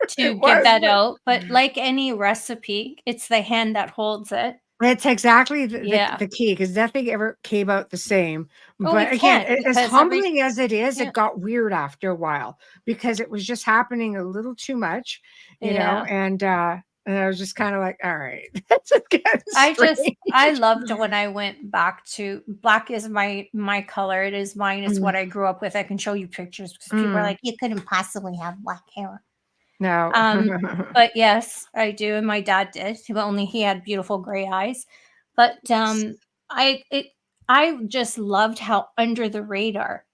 to It give was, that but- out. But like any recipe, it's the hand that holds it. It's exactly Yeah. the key because nothing ever came out the same. Oh, But we again, can't as because humbling as it is, Yeah. it got weird after a while because it was just happening a little too much, Yeah. and I was just kind of like, all right, that's just getting I loved when I went back to black is my color. It is mine. It's what I grew up with. I can show you pictures because people are like, you couldn't possibly have black hair. No. But yes, I do, and my dad did. But only he had beautiful gray eyes. But I just loved how under the radar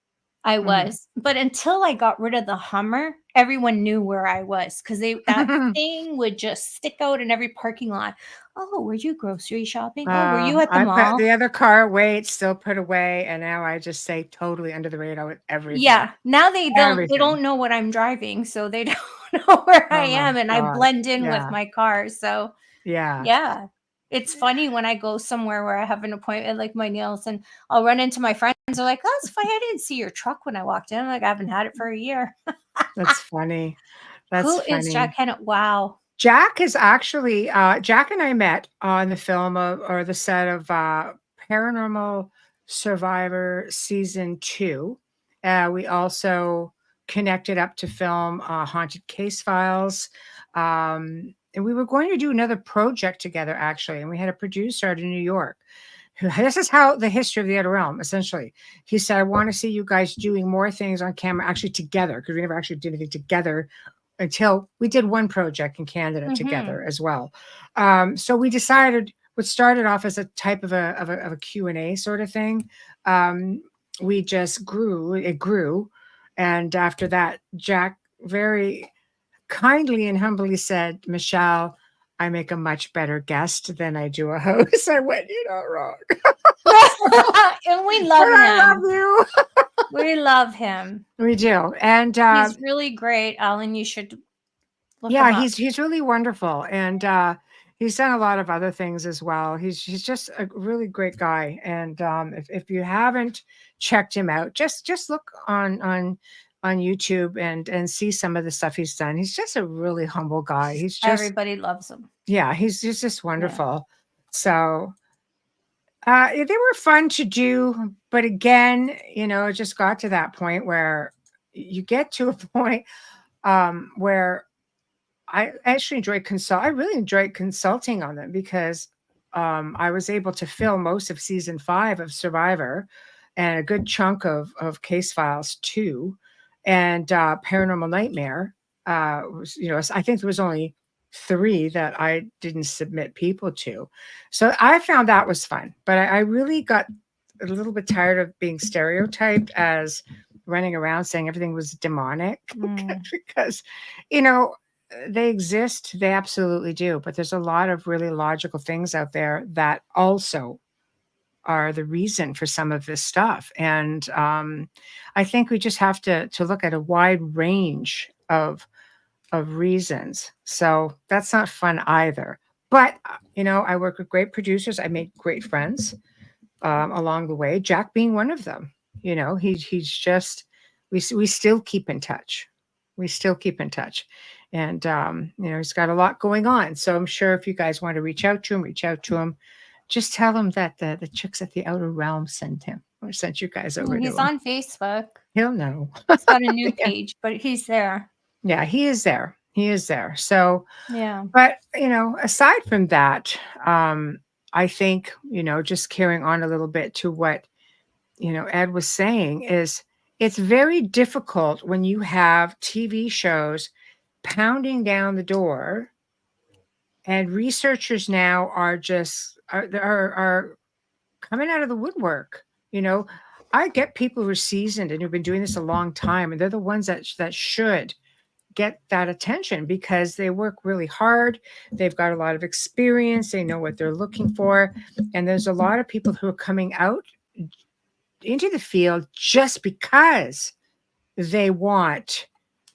I was. But until I got rid of the Hummer, everyone knew where I was because that thing would just stick out in every parking lot. Oh, were you grocery shopping? Oh, were you at the I mall? put the other car away, it's still put away, and now I just say totally under the radar with everything. Yeah, now they Everything. don't know what I'm driving, so they don't know where I am, and I God. blend in Yeah. with my car. So Yeah. It's funny when I go somewhere where I have an appointment, like my nails, and I'll run into my friends. They're like, "Oh, it's funny. I didn't see your truck when I walked in. I'm like, I haven't had it for a year." That's funny. Who is Jack Hennett? Wow. Jack is actually Jack and I met on the film or the set of Paranormal Survivor season 2. We also connected up to film Haunted Case Files. And we were going to do another project together, actually. And we had a producer out in New York. This is how the history of the Outer Realm, essentially. He said, I want to see you guys doing more things on camera, actually together, because we never actually did anything together until we did one project in Canada together as well. So we decided what started off as a type of a Q&A sort of thing. We just grew. It grew. And after that, Jack very kindly and humbly said, Michelle, I make a much better guest than I do a host. I went, you're not wrong. And we love But I love him. you. We love him. We do. And He's really great, Alan. You should look him yeah, up. he's really wonderful. And he's done a lot of other things as well. He's just a really great guy. And if you haven't checked him out, just look on YouTube and see some of the stuff he's done. He's just a really humble guy. He's just Everybody loves him. yeah, he's just wonderful. So they were fun to do, but again, it just got to that point where you get to a point where I actually enjoyed I really enjoyed consulting on them because I was able to film most of season 5 of Survivor and a good chunk of Case Files 2 and Paranormal Nightmare. I think there was only 3 that I didn't submit people to. So I found that was fun, but I really got a little bit tired of being stereotyped as running around saying everything was demonic because, they exist. They absolutely do. But there's a lot of really logical things out there that also are the reason for some of this stuff. And I think we just have to look at a wide range of reasons. So that's not fun either. But, I work with great producers. I make great friends along the way, Jack being one of them. He's just, we still keep in touch. We still keep in touch. And, he's got a lot going on. So I'm sure if you guys want to reach out to him. Just tell him that the chicks at the Outer Realm sent him or sent you guys over to him. He's on Facebook. He'll know. He's got a new page, but he's there. Yeah, he is there. He is there. So, yeah. But, aside from that, I think, just carrying on a little bit to what, Ed was saying is it's very difficult when you have TV shows pounding down the door and researchers now are just are coming out of the woodwork. I get people who are seasoned and who've been doing this a long time, and they're the ones that should get that attention because they work really hard. They've got a lot of experience. They know what they're looking for. And there's a lot of people who are coming out into the field just because they want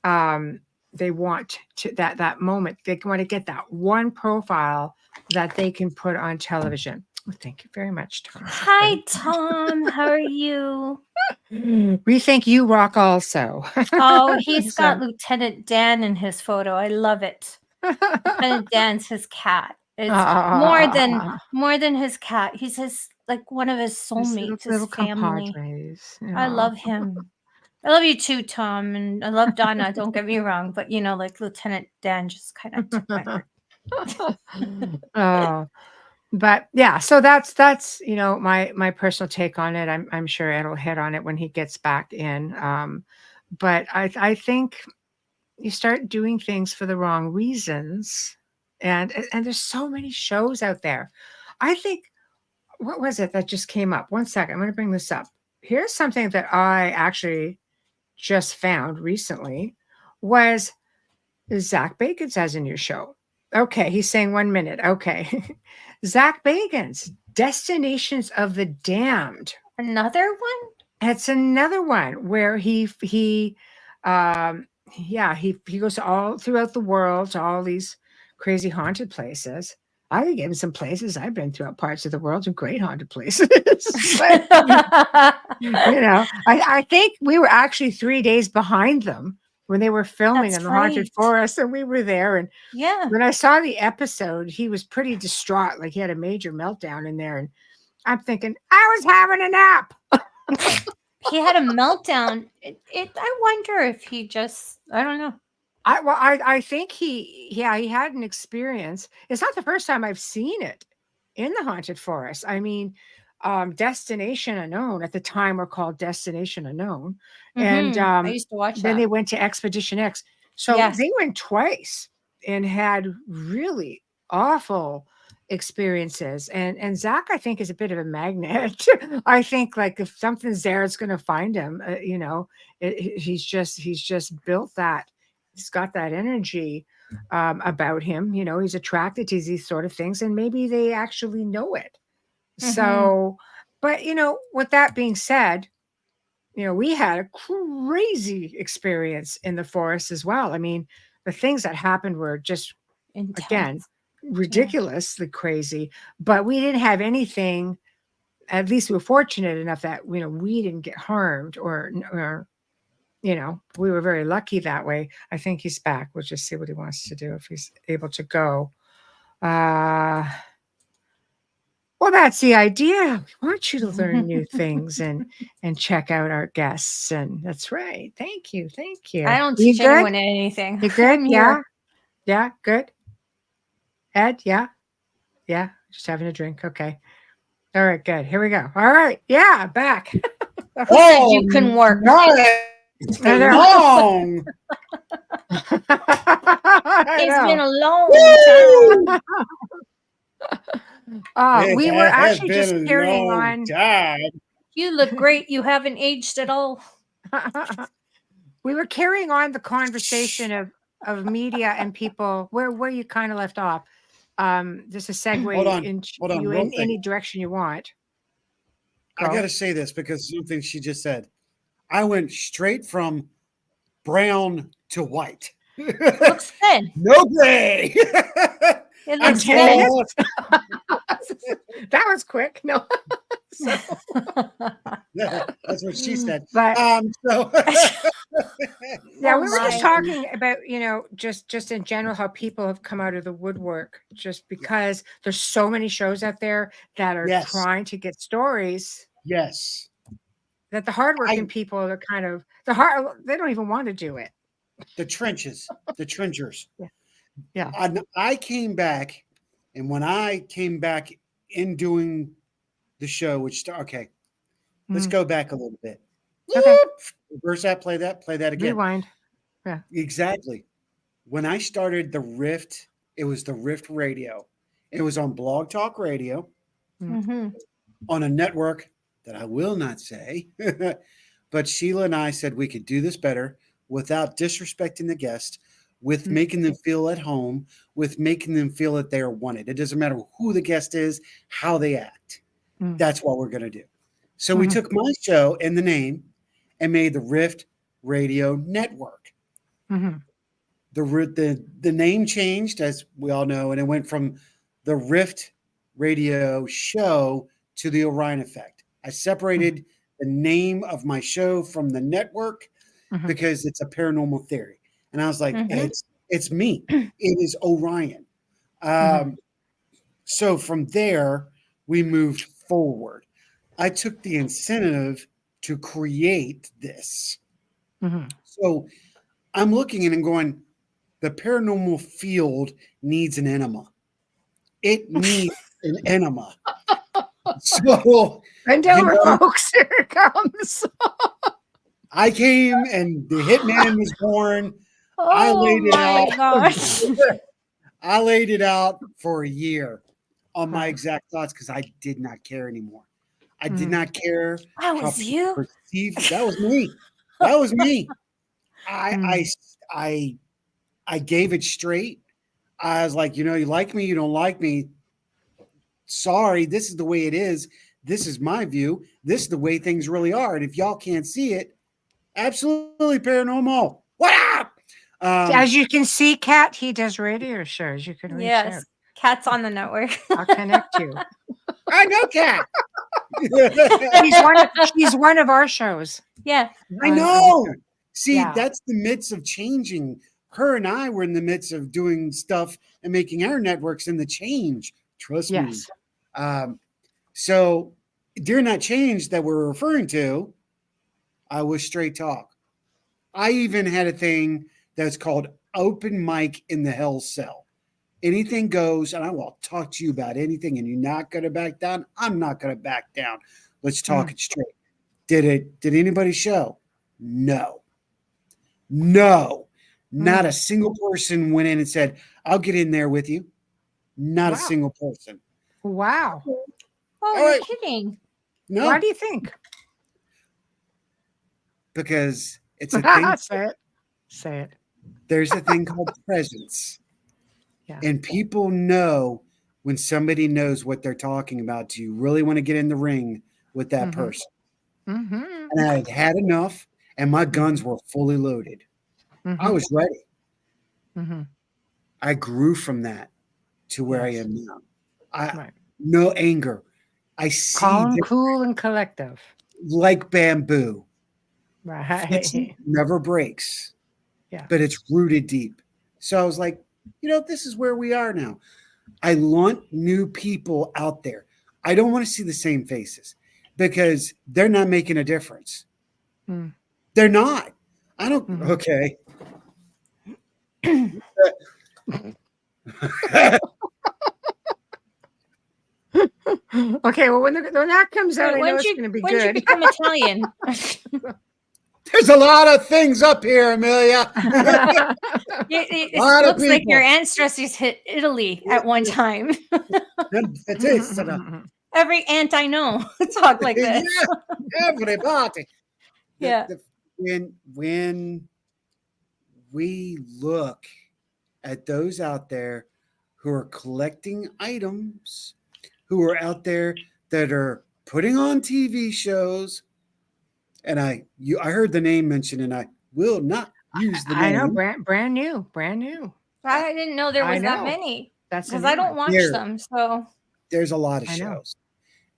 to that moment. They want to get that one profile that they can put on television. Well, thank you very much, Tom. Hi, Tom. How are you? We think you rock also. Oh, he's got Lieutenant Dan in his photo. I love it. Lieutenant Dan's his cat. It's more than his cat. He's one of his soulmates, his family. I love him. I love you too, Tom, and I love Donna. Don't get me wrong, but Lieutenant Dan just kind of took my heart. But yeah, so that's my personal take on it. I'm sure Ed will hit on it when he gets back in. But I think you start doing things for the wrong reasons, and there's so many shows out there. I think what was it that just came up? One second, I'm going to bring this up. Here's something that I actually just found recently was Zach Bagans has a new show. Okay, he's saying 1 minute. Okay. Zach Bagans, Destinations of the Damned. Another one? It's another one where he goes all throughout the world to all these crazy haunted places. I could give him some places. I've been throughout parts of the world to great haunted places. But, I think we were actually 3 days behind them when they were filming in the haunted forest, and we were there. And when I saw the episode, he was pretty distraught, like he had a major meltdown in there. And I'm thinking, I was having a nap. He had a meltdown. I wonder if he just, I don't know. I think he had an experience. It's not the first time I've seen it in the haunted forest. I mean, Destination Unknown at the time were called Destination Unknown. And I used to watch then that. they went to Expedition X. So they went twice and had really awful experiences. And Zach, I think, is a bit of a magnet. I think like if something's there, it's going to find him. He's just built that. He's got that energy about him. He's attracted to these sort of things, and maybe they actually know it. So, but with that being said, we had a crazy experience in the forest as well. I mean, the things that happened were just, Intense. again, ridiculously crazy, but we didn't have anything. At least we were fortunate enough that, we didn't get harmed or, we were very lucky that way. I think he's back. We'll just see what he wants to do if he's able to go. Well, that's the idea. We want you to learn new things and check out our guests. And that's right. Thank you. I don't teach anyone anything. You good? I'm here. Yeah. Good. Ed? Yeah. Just having a drink. Okay. All right. Good. Here we go. All right. Yeah. Back. You can work. It's been long. It's been a long time. We were actually just carrying on. You look great. You haven't aged at all. We were carrying on the conversation of media and people where you kind of left off. Just a segue in any direction you want. I got to say this because something she just said. I went straight from brown to white. Looks good. No gray. It looks good. That was quick. No. Yeah, that's what she said. But so yeah, we were just talking about, just in general, how people have come out of the woodwork just because there's so many shows out there that are trying to get stories. Yes. That the hardworking people are kind of they don't even want to do it. The trenchers. Yeah. I came back, and when I came back in doing the show, let's go back a little bit. Okay. Reverse that, play that again. Rewind. Yeah. Exactly. When I started the Rift, it was the Rift Radio. It was on Blog Talk Radio on a network that I will not say, but Sheila and I said we could do this better without disrespecting the guest, with making them feel at home, with making them feel that they are wanted. It doesn't matter who the guest is, how they act. That's what we're going to do. So we took my show and the name and made the Rift Radio Network. The name changed, as we all know, and it went from the Rift Radio Show to the Orion Effect. I separated the name of my show from the network because it's a paranormal theory. And I was like, it's me. It is Orion. So from there, we moved forward. I took the incentive to create this. So I'm looking at it and going, the paranormal field needs an enema. It needs an enema. So, folks, here it comes. I came and the hitman was born. I laid it out for a year on my exact thoughts because I did not care anymore. I did not care. That was you? That was me. That was me. I gave it straight. I was like, you like me, you don't like me. Sorry, this is the way it is. This is my view. This is the way things really are. And if y'all can't see it, absolutely paranormal. What up? As you can see, Kat, he does radio shows. You can reach out. Kat's on the network. I'll connect you. I know Kat. She's one of our shows. Yeah. I know. See, that's the midst of changing. Her and I were in the midst of doing stuff and making our networks in the change. Trust me. So during that change that we're referring to, I was straight talk. I even had a thing that's called open mic in the hell cell. Anything goes, and I will talk to you about anything, and you're not going to back down. I'm not going to back down. Let's talk it straight. Did anybody show? No. Not a single person went in and said, I'll get in there with you. Not a Wow. single person. Wow. Oh, All you're right. kidding. No, Why do you think? because it's a thing. Say it. Say it. There's a thing called presence. Yeah. And people know when somebody knows what they're talking about. Do you really want to get in the ring with that person? Mm-hmm. And I had had enough, and my guns were fully loaded. I was ready. Mm-hmm. I grew from that to where I Yes. am now. I Right. No anger. I see Calm, them cool, and collective. like bamboo. Right. It never breaks. Yeah. But it's rooted deep. So I was like, this is where we are now. I want new people out there. I don't want to see the same faces because they're not making a difference. Mm. They're not. I don't. Mhm. Okay. Okay. Well, when that comes out, I know it's going to be when did you good. become Italian? There's a lot of things up here, Amelia. It Lot of looks like your people. ancestors hit Italy at one time. It is. Every aunt I know talk like this. Yeah, everybody. Yeah. When we look at those out there who are collecting items, who are out there that are putting on TV shows, and I heard the name mentioned, and I will not use the I name. know, brand new. I didn't know there was that many That's because I don't watch them. So There's a lot of I know. shows.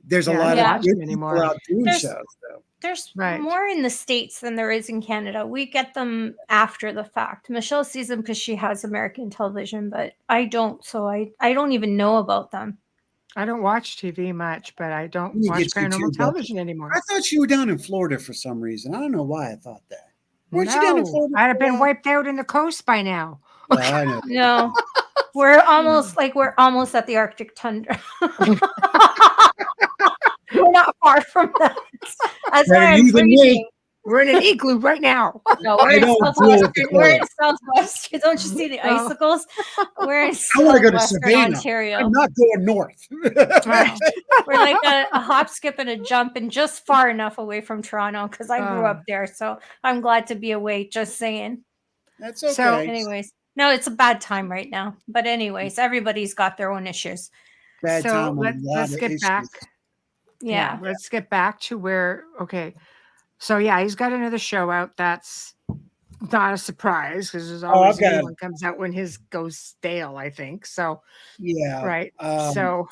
There's a Yeah, I lot don't of watch good them people anymore. out doing There's- shows, though. there's Right. more in the States than there is in Canada. We get them after the fact. Michelle sees them because she has American television, but I don't. So I don't even know about them. I don't watch TV much, but I don't You watch get YouTube paranormal up. television anymore. I thought you were down in Florida for some reason. I don't know why I thought that. Weren't you down in No, Florida? I'd have for a been while? wiped out in the coast by now. Yeah, I know. No, we're almost at the Arctic tundra. We're not far from that. That's Better why I'm you than me. freezing. We're in an igloo right now. No, we're I in don't deal with southwestern. the We're in cold. southwest. Don't you see the Oh. icicles? We're in I want to go to southwestern Savannah. Ontario. I'm not going north. Right. We're like a hop, skip, and a jump, and just far enough away from Toronto because I grew Oh. up there. So I'm glad to be away. Just saying. That's okay. So, Anyways, no, it's a bad time right now. But anyways, everybody's got their own issues. Bad so time with a lot let's of get issues. back. Yeah. Let's get back to where. Okay, so yeah, he's got another show out. That's not a surprise because there's always I've got a new it. one comes out when his goes stale. I think so. Yeah. Right. Um, So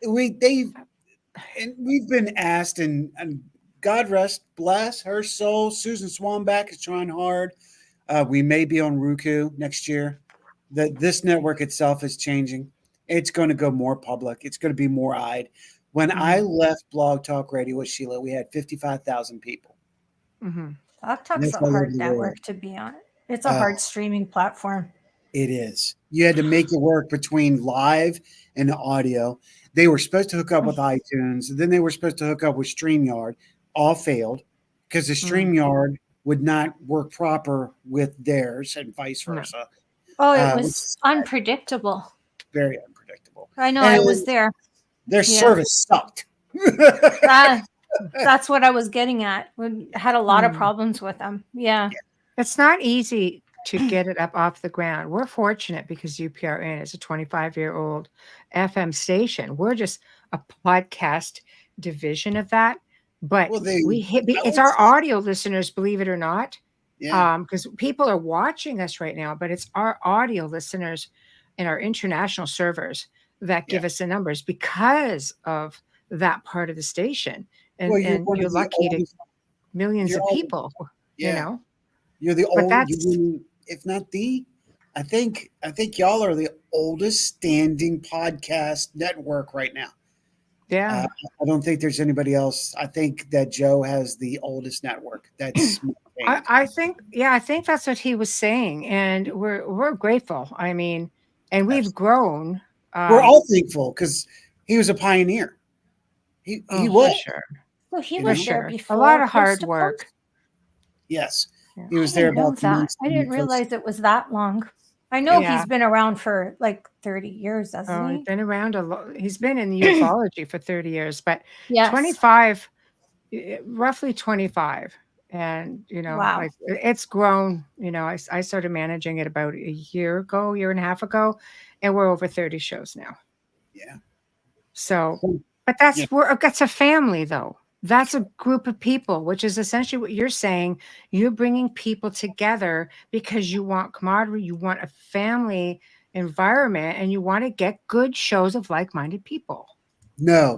we've been asked, and God bless her soul. Susan Swanback is trying hard. We may be on Roku next year. This network itself is changing. It's going to go more public. It's going to be more eyed. When I left Blog Talk Radio with Sheila, we had 55,000 people. Talk's That's a all over hard the network world. to be on. It's a hard streaming platform. It is. You had to make it work between live and audio. They were supposed to hook up with iTunes. Then they were supposed to hook up with StreamYard. All failed because the StreamYard would not work proper with theirs and vice versa. Oh, it was unpredictable. Very unpredictable. I know. And I was there. Their service sucked. That's what I was getting at. We had a lot of problems with them. Yeah. it's not easy to get it up off the ground. We're fortunate because UPRN is a 25-year-old FM station. We're just a podcast division of that. But it's our audio listeners, believe it or not. Yeah. Because people are watching us right now, but it's our audio listeners and our international servers that give us the numbers because of that part of the station. And, and you're lucky to millions of people, you know. You're the oldest, if not the, I think y'all are the oldest standing podcast network right now. Yeah. I don't think there's anybody else. I think that Joe has the oldest network. That's I think that's what he was saying. And we're grateful. I mean, and we've grown. We're all thankful because he was a pioneer. He was. For sure. Well, he was there before. A lot of hard work. Yes. He was there about that. I didn't realize it was that long. I know Yeah. he's been around for like 30 years, hasn't He's he? been around a lot. He's been in ufology for 30 years, but Yes. 25, roughly 25. And, Wow. like it's grown, I started managing it about a year and a half ago, and we're over 30 shows now. Yeah. So, but that's Yeah. that's a family though. That's a group of people, which is essentially what you're saying. You're bringing people together because you want camaraderie, you want a family environment, and you want to get good shows of like-minded people. No.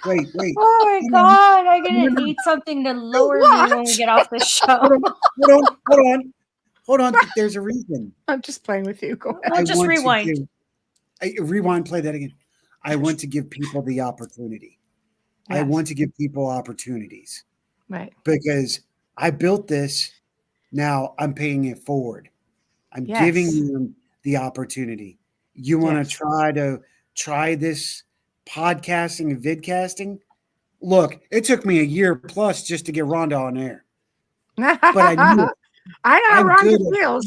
Wait. Oh my God. I'm going to need something to lower me when we get off the show. Hold on. There's a reason. I'm just playing with you. Go ahead. We'll just rewind. Rewind, play that again. I want to give people the opportunity. Yes. I want to give people opportunities. Right. Because I built this. Now I'm paying it forward. I'm giving you the opportunity. You want to try this podcasting and vidcasting? Look, it took me a year plus just to get Rhonda on air. But I knew I know how Rhonda feels.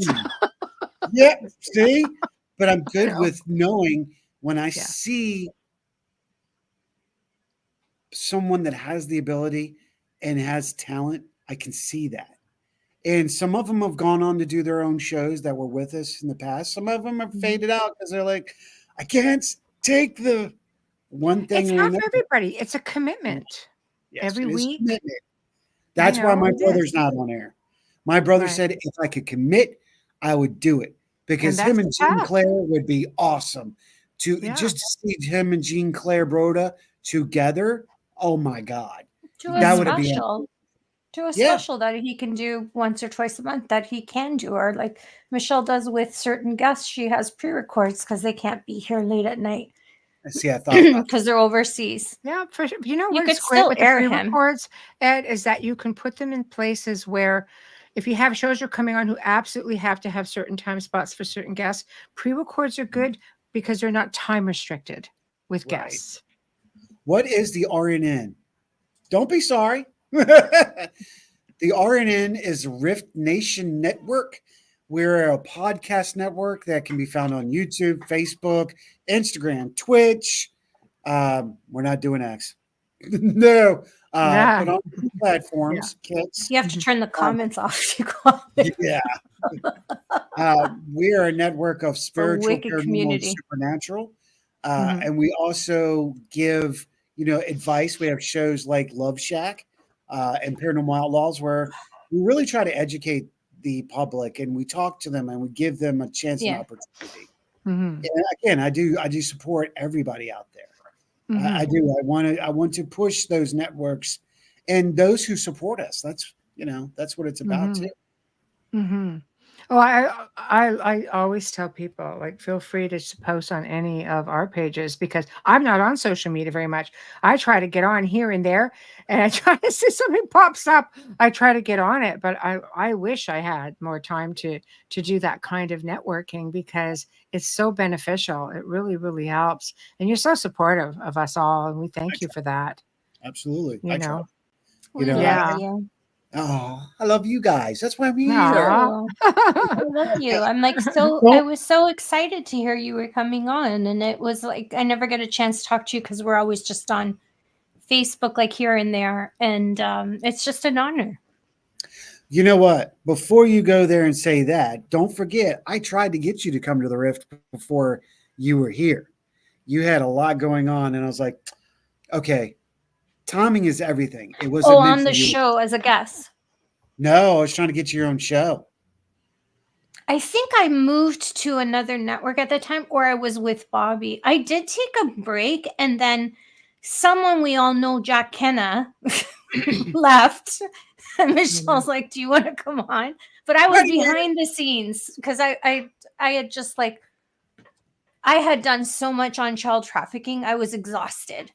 Yeah, see? But I'm good with knowing when I see someone that has the ability and has talent, I can see that. And some of them have gone on to do their own shows that were with us in the past. Some of them have faded out because they're like, I can't take the one thing. It's not for everybody. It's a commitment. Yes, every week. Commitment. That's why my brother's not on air. My brother said if I could commit, I would do it. Because him and Jean Claire would be awesome. Just to see him and Jean Claire Broda together, oh my God. That would be to a special that he can do once or twice a month that he can do, or like Michelle does with certain guests. She has pre-records because they can't be here late at night. See, I thought because they're overseas. Yeah, for sure. You know You what's could great still with air the him. pre-records, Ed, is that you can put them in places where if you have shows you're coming on who absolutely have to have certain time spots for certain guests, pre-records are good because they're not time restricted with guests. What is the RNN? Don't be sorry. The RNN is Rift Nation Network. We're a podcast network that can be found on YouTube, Facebook, Instagram, Twitch. We're not doing X. No. But on platforms, kits. You have to turn the comments off. Yeah. We are a network of spiritual, paranormal, and supernatural. And we also give, advice. We have shows like Love Shack and Paranormal Out Laws where we really try to educate the public and we talk to them and we give them a chance and opportunity. And again, I do support everybody out there. I do. I want to push those networks and those who support us. That's what it's about too. Oh, I always tell people, like, feel free to post on any of our pages because I'm not on social media very much. I try to get on here and there, and I try to see something pops up. I try to get on it, but I wish I had more time to do that kind of networking because it's so beneficial. It really, really helps, and you're so supportive of us all, and we thank you for that. Absolutely, Yeah. I love you guys. That's why I'm here. I love you. I'm like I was so excited to hear you were coming on, and it was like I never get a chance to talk to you because we're always just on Facebook, like here and there, and it's just an honor. You know what? Before you go there and say that, don't forget I tried to get you to come to the Rift before you were here. You had a lot going on, and I was like, okay. Timing is everything. It wasn't on the show as a guest. No, I was trying to get your own show. I think I moved to another network at the time, or I was with Bobby. I did take a break, and then someone we all know, Jack Kenna, left. And Michelle's like, "Do you want to come on?" But I was behind the scenes because I had just like I had done so much on child trafficking. I was exhausted.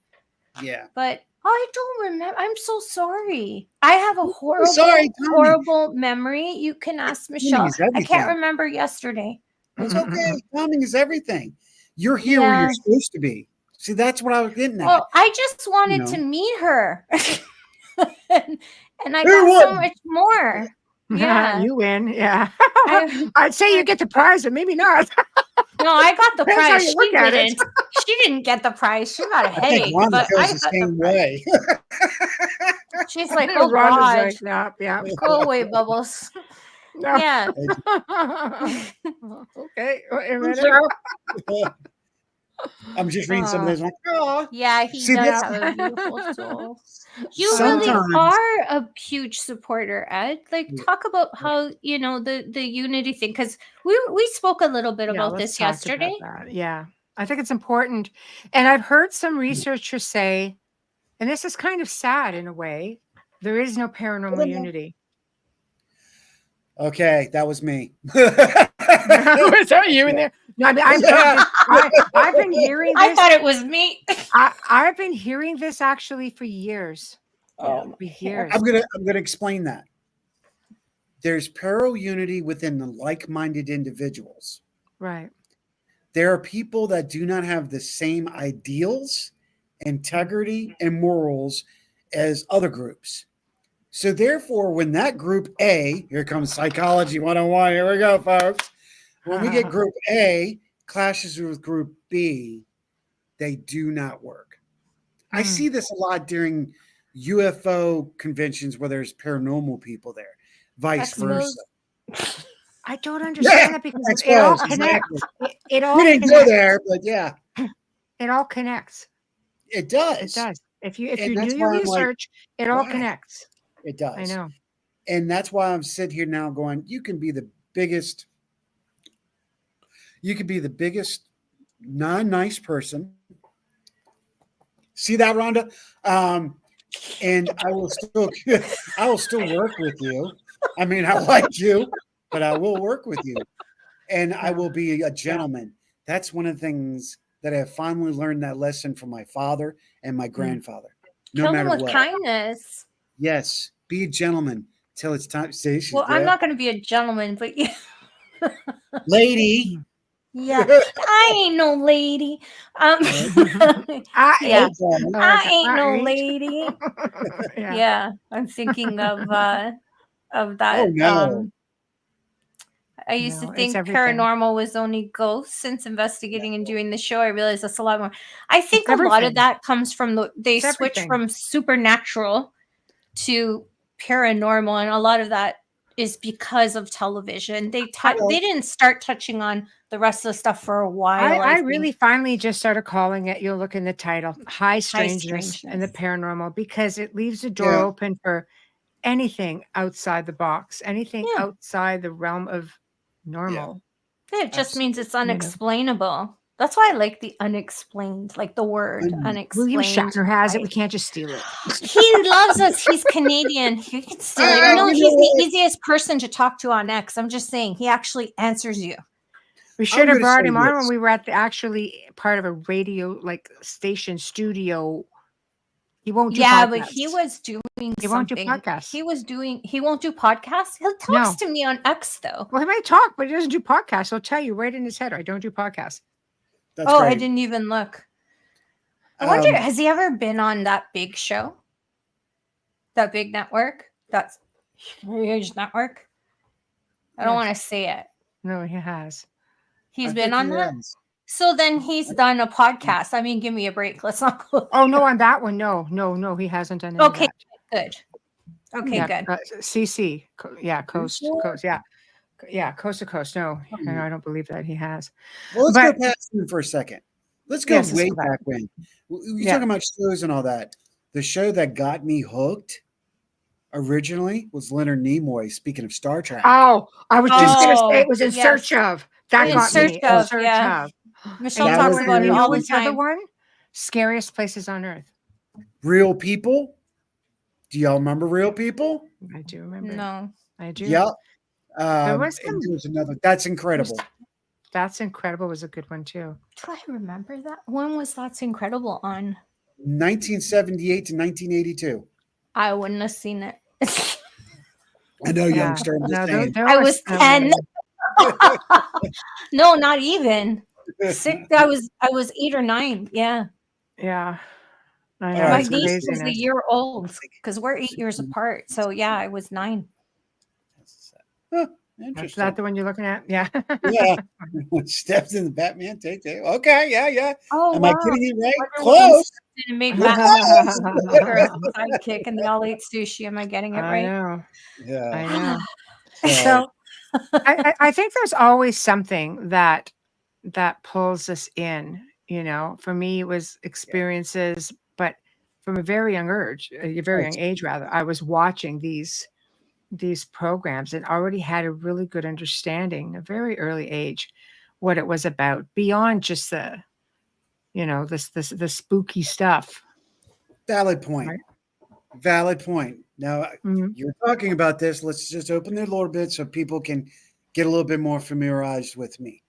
Yeah, but. I don't remember. I'm so sorry. I have a horrible memory. You can ask Michelle. I can't remember yesterday. It's okay. Timing is everything. You're here where you're supposed to be. See, that's what I was getting at. Well, I just wanted to meet her. and I got so much more. Yeah. You win. Yeah. I- I'd say you get the prize, but maybe not. No, I got the Depends how prize. you She look at it. didn't. She didn't get the prize. She got a I think headache, Rhonda but feels I the got the same prize. way. She's like, oh Rhonda's God, like, yeah, yeah. go away, Bubbles. No. Yeah. Okay. Wait a minute. Sure. I'm just reading some of this. Like, oh, Yeah, he See, does this- have a beautiful soul. You Sometimes- really are a huge supporter, Ed. Like, Yeah. talk about how the unity thing, because we spoke a little bit Yeah, about let's this talk yesterday. about that. Yeah. I think it's important. And I've heard some researchers say, and this is kind of sad in a way, there is no paranormal unity. Okay, that was me. Was that you in there? No, I mean, I've been hearing this. I thought it was me. I've been hearing this actually for years. Oh, For years. I'm gonna explain that. There's parallel unity within the like-minded individuals. Right. There are people that do not have the same ideals, integrity, and morals as other groups. So therefore, when that group A, here comes psychology 101, here we go, folks. When we get group A clashes with group B, they do not work. I see this a lot during UFO conventions where there's paranormal people there, vice versa. I don't understand that because That's it all close, connects. exactly. It all We didn't go connects. there, but yeah, It all connects. it does. It does. If you And that's do your why I'm like, research, it all why? connects. It does. I know. And that's why I'm sitting here now going, you can be the biggest non-nice person. See that, Rhonda? And I will still work with you. I mean, I like you, but I will work with you. And I will be a gentleman. That's one of the things that I have finally learned that lesson from my father and my grandfather. No Kill them matter with what. kindness. Yes, be a gentleman till it's time. See, she's Well, I'm there. not going to be a gentleman, but yeah. Lady. Yeah, I ain't no lady. I Yeah. Okay. I ain't no ain't. lady. Yeah. Yeah, I'm thinking of that. Oh, no. I used No, to it's think everything. paranormal was only ghosts. Since investigating and doing the show, I realized that's a lot more. I think It's a lot of everything. that comes from they It's switch everything. from supernatural to paranormal, and a lot of that is because of television. They didn't start touching on the rest of the stuff for a while. I think. really finally just started calling it, you'll look in the title, High Strangeness and the Strangeness. Paranormal, because it leaves the door open for anything outside the box, anything outside the realm of normal. It just means it's know. unexplainable. That's why I like the unexplained, like the word unexplained. William Shatner has it. We can't just steal it. He loves us. He's Canadian. He can steal it. You know, he's the easiest person to talk to on X. I'm just saying, he actually answers you. We should have gonna brought say him on when this. we were at the actually part of a radio like station studio. He won't do Yeah, podcasts. but he was doing He won't do something. podcasts. He won't do podcasts. He talks to me on X though. Well, he might talk, but he doesn't do podcasts. He'll tell you right in his head, I don't do podcasts. That's I great. didn't even look. I wonder, has he ever been on that big show? That big network? That's huge network. I don't want to say it. No, he has. He's I been think on he that? has. So then he's done a podcast. I mean, give me a break. Let's not go. Oh, no, on that one. No, he hasn't done any of Okay, that. good. Okay, Yeah, good. CC. Coast to coast. Yeah, coast to coast. No, Hmm. I don't believe that he has. Well, let's But- go past him for a second. Let's go Yes, let's way go back. back when. You're Yeah. talking about shows and all that. The show that got me hooked originally was Leonard Nimoy. Speaking of Star Trek. Oh, I was just going to say it was In yes. Search of. That In got Search me. of, In Search yeah. of. Michelle That talks was about it the- all the The other time. one, Scariest Places on Earth. Real People. Do y'all remember Real People? I do remember. No. I do. Yep. was and some- there's another. That's incredible. That's Incredible was a good one too. Do I remember that? When was That's Incredible on? 1978 to 1982. I wouldn't have seen it. I know, Yeah. youngster. I'm just No, saying. I was 10. No, not even. Six. I was 8 or 9. Yeah. Yeah. I know. All right, My It's niece was a craziness. year old because we're 8 years apart. So yeah, I was 9. Huh, That's interesting. that the one you're looking at? Yeah. Yeah. Steps in the Batman take. Okay, yeah. Oh, Am I wow. getting it right? Wonder Woman Close. stepped in and made You're Batman close. her sidekick, and they all ate sushi. Am I getting it I right? know. Yeah. I know. So, So I think there's always something that pulls us in. For me, it was experiences, but from a very young age, rather, I was watching these programs and already had a really good understanding, a very early age, what it was about beyond just the, the spooky stuff. valid point. Right. Valid point. Now, Mhm. you're talking about this. Let's just open it a little bit so people can get a little bit more familiarized with me.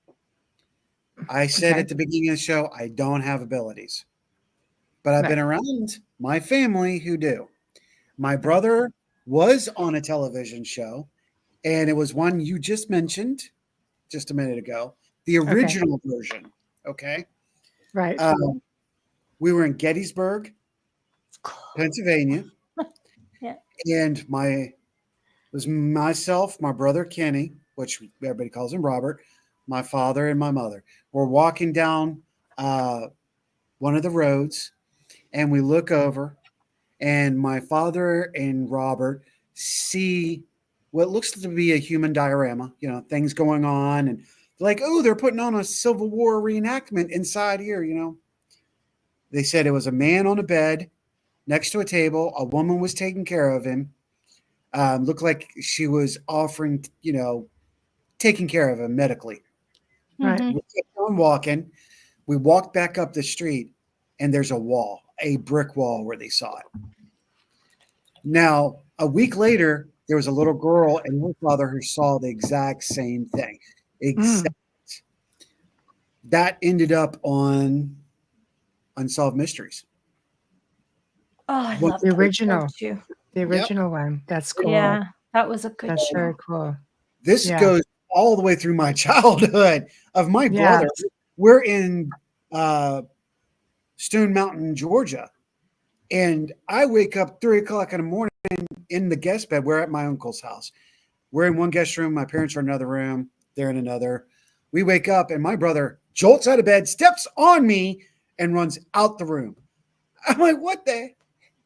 I said Okay. at the beginning of the show, I don't have abilities, but I've been around my family who do. My brother was on a television show, and it was one you just mentioned just a minute ago, the Okay. original version. Okay. Right. We were in Gettysburg, Pennsylvania, Yeah. and it was myself, my brother Kenny, which everybody calls him Robert, my father, and my mother. We're walking down one of the roads, and we look over, and my father and Robert see what looks to be a human diorama, things going on, and they're like, oh, they're putting on a Civil War reenactment inside here, They said it was a man on a bed next to a table. A woman was taking care of him. Looked like she was offering, taking care of him medically. Right. Mhm. We kept on walking. We walked back up the street, and there's a wall, a brick wall where they saw it. Now, a week later, there was a little girl and her father who saw the exact same thing. Except that ended up on Unsolved Mysteries. Oh, I What- love The that show original. too. The original one. That's cool. Yeah, that was a good That's very show. cool. This Yeah. goes all the way through my childhood of my Yeah. brother. We're in Stone Mountain, Georgia. And I wake up 3:00 in the morning in the guest bed. We're at my uncle's house. We're in one guest room. My parents are in another room. They're in another. We wake up, and my brother jolts out of bed, steps on me, and runs out the room. I'm like, what the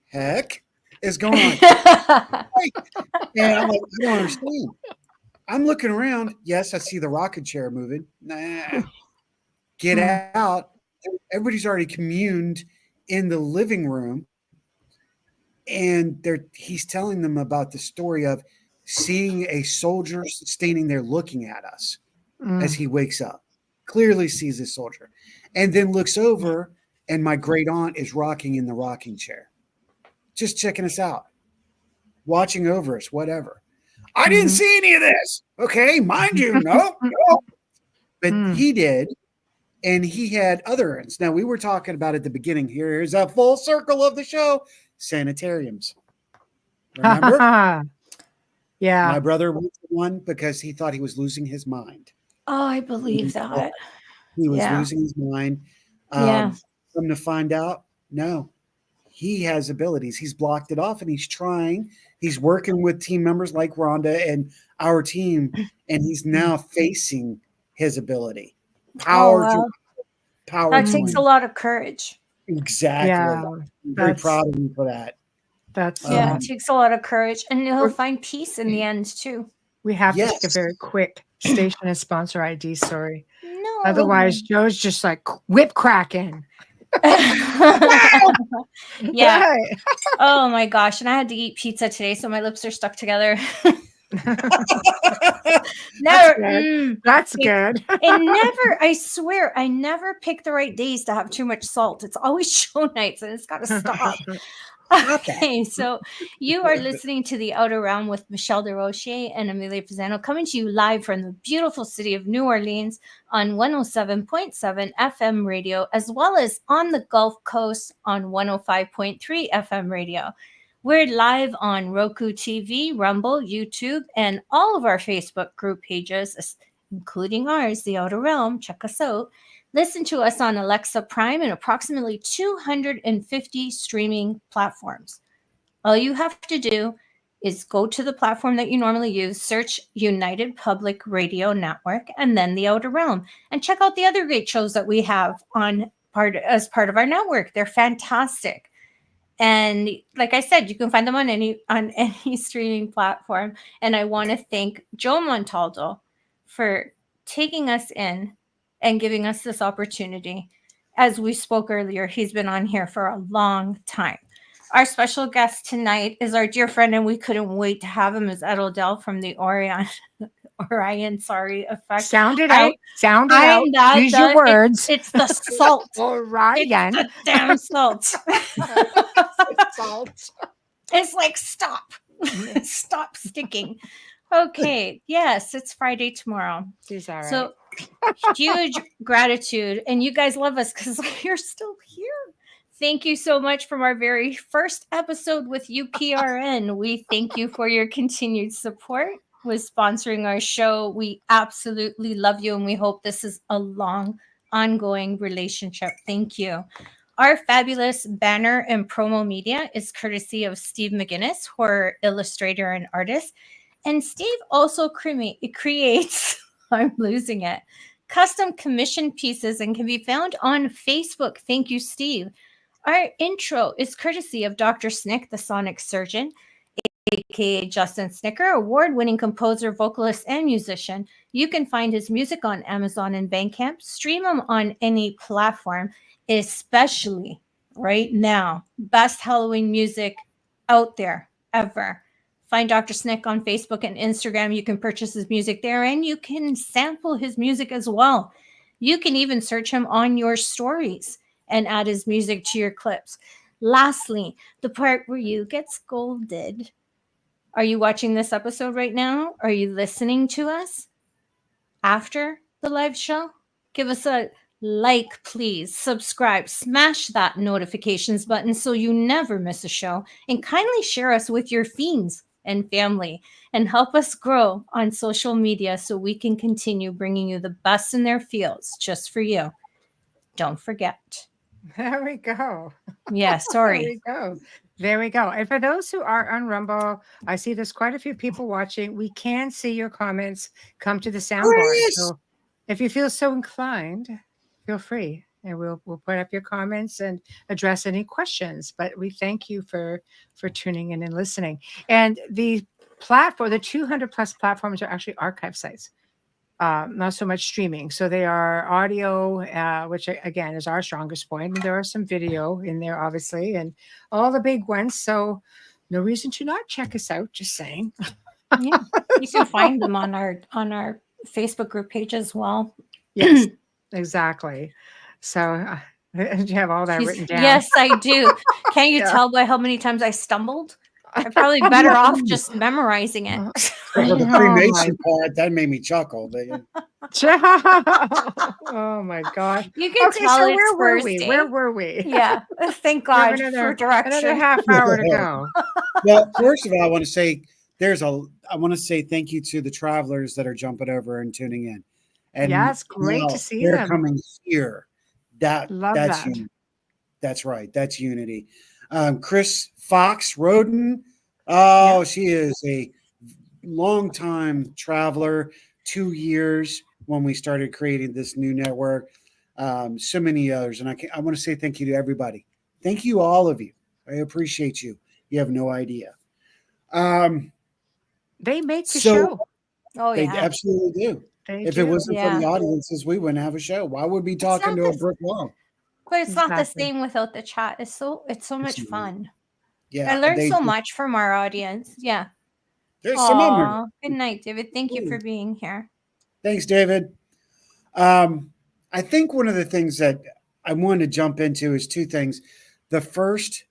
heck is going on? And I'm like, I don't understand. I'm looking around. Yes, I see the rocking chair moving. Nah. Get out. Everybody's already communed in the living room. And he's telling them about the story of seeing a soldier standing there looking at us as he wakes up. Clearly sees a soldier. And then looks over, and my great aunt is rocking in the rocking chair. Just checking us out. Watching over us, whatever. I didn't see any of this. Okay, mind you, no. But he did, and he had other ends. Now, we were talking about at the beginning, here's a full circle of the show, sanitariums. Remember? Yeah. My brother went to one because he thought he was losing his mind. Oh, I believe that. He was Yeah. losing his mind. Yeah. Come to find out, no, he has abilities. He's blocked it off, and he's trying. He's working with team members like Rhonda and our team, and he's now facing his ability. Power wow. to power. That to takes him. a lot of courage. Exactly. Yeah. I'm very proud of him for that. That's Yeah, it takes a lot of courage, and he'll find peace in the end too. we have to take a Yes. very quick station and sponsor ID story. No. Otherwise, Joe's just like whip cracking. Yeah. Right. Oh my gosh. And I had to eat pizza today, so my lips are stuck together. Never. That's good. And never, I swear, I never pick the right days to have too much salt. It's always show nights, and it's got to stop. Okay, so you are listening to The Outer Realm with Michelle Desrochers and Amelia Pisano, coming to you live from the beautiful city of New Orleans on 107.7 FM radio, as well as on the Gulf Coast on 105.3 FM radio. We're live on Roku TV, Rumble, YouTube, and all of our Facebook group pages, including ours, The Outer Realm. Check us out. Listen to us on Alexa Prime and approximately 250 streaming platforms. All you have to do is go to the platform that you normally use, search United Public Radio Network, and then The Outer Realm, and check out the other great shows that we have as part of our network. They're fantastic. And like I said, you can find them on any streaming platform. And I want to thank Joe Montaldo for taking us in and giving us this opportunity. As we spoke earlier, he's been on here for a long time. Our special guest tonight is our dear friend, and we couldn't wait to have him, is Odell from the Orion Effect. Sound it out. Use your words. It's the salt. Orion. It's the damn salt. Salt. It's like, stop. Stop sticking. Okay. Yes, it's Friday tomorrow. She's all right. So huge gratitude. And you guys love us because you're still here. Thank you so much from our very first episode with UPRN. We thank you for your continued support with sponsoring our show. We absolutely love you, and we hope this is a long, ongoing relationship. Thank you. Our fabulous banner and promo media is courtesy of Steve McGinnis, horror illustrator and artist. And Steve also creates, I'm losing it, custom commission pieces and can be found on Facebook. Thank you, Steve. Our intro is courtesy of Dr. Snick, the sonic surgeon, aka Justin Snicker, award-winning composer, vocalist, and musician. You can find his music on Amazon and Bandcamp. Stream him on any platform, especially right now. Best Halloween music out there ever. Find Dr. Snick on Facebook and Instagram. You can purchase his music there, and you can sample his music as well. You can even search him on your stories and add his music to your clips. Lastly, the part where you get scolded. Are you watching this episode right now? Are you listening to us after the live show? Give us a like, please. Subscribe. Smash that notifications button so you never miss a show. And kindly share us with your fiends and family. And help us grow on social media so we can continue bringing you the best in their fields just for you. Don't forget. There we go. Yeah, sorry. There we go. And for those who are on Rumble, I see there's quite a few people watching. We can see your comments come to the soundboard. So if you feel so inclined, feel free. And we'll put up your comments and address any questions. But we thank you for tuning in and listening. And the 200 plus platforms are actually archive sites. Not so much streaming. So they are audio, which again is our strongest point. And there are some video in there, obviously, and all the big ones. So no reason to not check us out. Just saying. Yeah, you can find them on our Facebook group page as well. Yes, exactly. So do you have all that written down? Yes, I do. Can you tell by how many times I stumbled? I'm probably better off just memorizing it. Well, the cremation part, that made me chuckle. Oh my God. You can tell so it's where were Thursday. we? Where were we? Yeah. Thank God for direction. Another half hour to go. Well, first of all, I want to say thank you to the travelers that are jumping over and tuning in. And yeah, it's great to see they're them. coming here. That's that. unity. That's right. That's unity. Chris Fox Roden. Oh, she is a longtime traveler. 2 years when we started creating this new network. So many others, and I want to say thank you to everybody. Thank you, all of you. I appreciate you. You have no idea. They make the show. Oh, they yeah. absolutely do. If it wasn't for the audiences, we wouldn't have a show. Why would we be talking to a brick wall? But it's not the same without the chat. It's so much fun. Yeah, I learned so much from our audience. Yeah. There's some of them. Good night, David. Thank you for being here. Thanks, David. I think one of the things that I wanted to jump into is two things. The first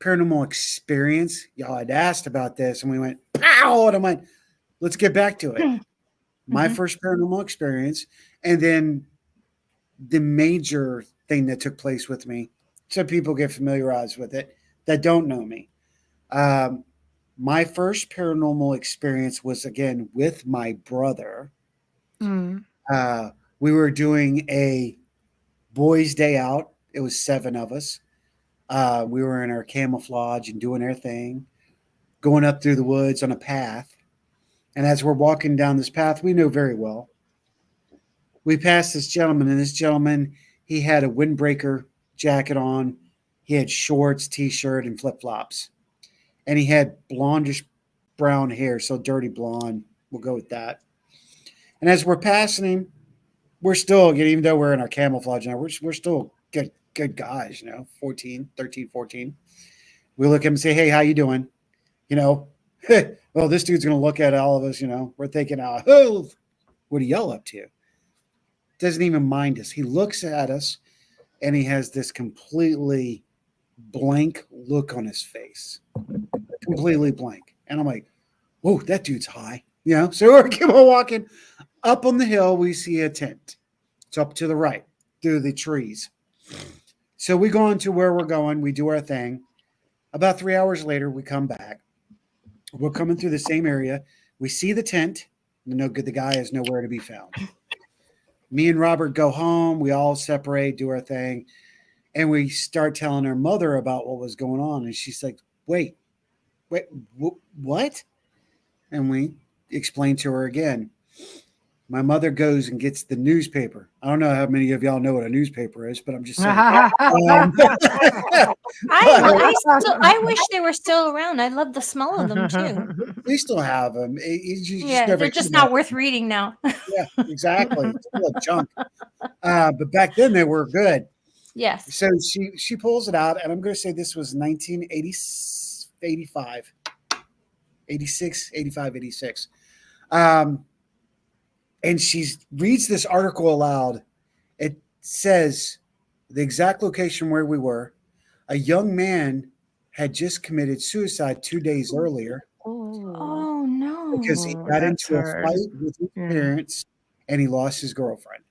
paranormal experience, y'all had asked about this, and we went, pow, and I'm like, let's get back to it. My first paranormal experience, and then the major thing that took place with me, so people get familiarized with it that don't know me. My first paranormal experience was, again, with my brother. We were doing a boys' day out. It was 7 of us. We were in our camouflage and doing our thing. going up through the woods on a path. And as we're walking down this path, we know very well, we passed this gentleman, and this gentleman, he had a windbreaker jacket on. He had shorts, t-shirt, and flip-flops. And he had blondish brown hair, so dirty blonde. We'll go with that. And as we're passing him, we're still, even though we're in our camouflage now, we're still good guys, 13, 14. We look at him and say, hey, how you doing? Well, this dude's going to look at all of us, we're thinking, oh, what are y'all up to? Doesn't even mind us. He looks at us, and he has this completely blank look on his face. Completely blank. And I'm like, whoa, that dude's high. So we're keep on walking. Up on the hill, we see a tent. It's up to the right through the trees. So we go on to where we're going. We do our thing. About 3 hours later, we come back. We're coming through the same area. We see the tent. The guy is nowhere to be found. Me and Robert go home. We all separate, do our thing. And we start telling our mother about what was going on. And she's like, wait, what? And we explain to her again. My mother goes and gets the newspaper. I don't know how many of y'all know what a newspaper is, but I'm just saying. I wish they were still around. I love the smell of them too. We still have them. They're just not worth reading now. Yeah, exactly. It's full of junk. But back then they were good. Yes. So she pulls it out, and I'm going to say this was 1985. 86, 85, 86. And she reads this article aloud. It says the exact location where we were. A young man had just committed suicide 2 days earlier. Oh no. Because he got into a fight with his parents, and he lost his girlfriend.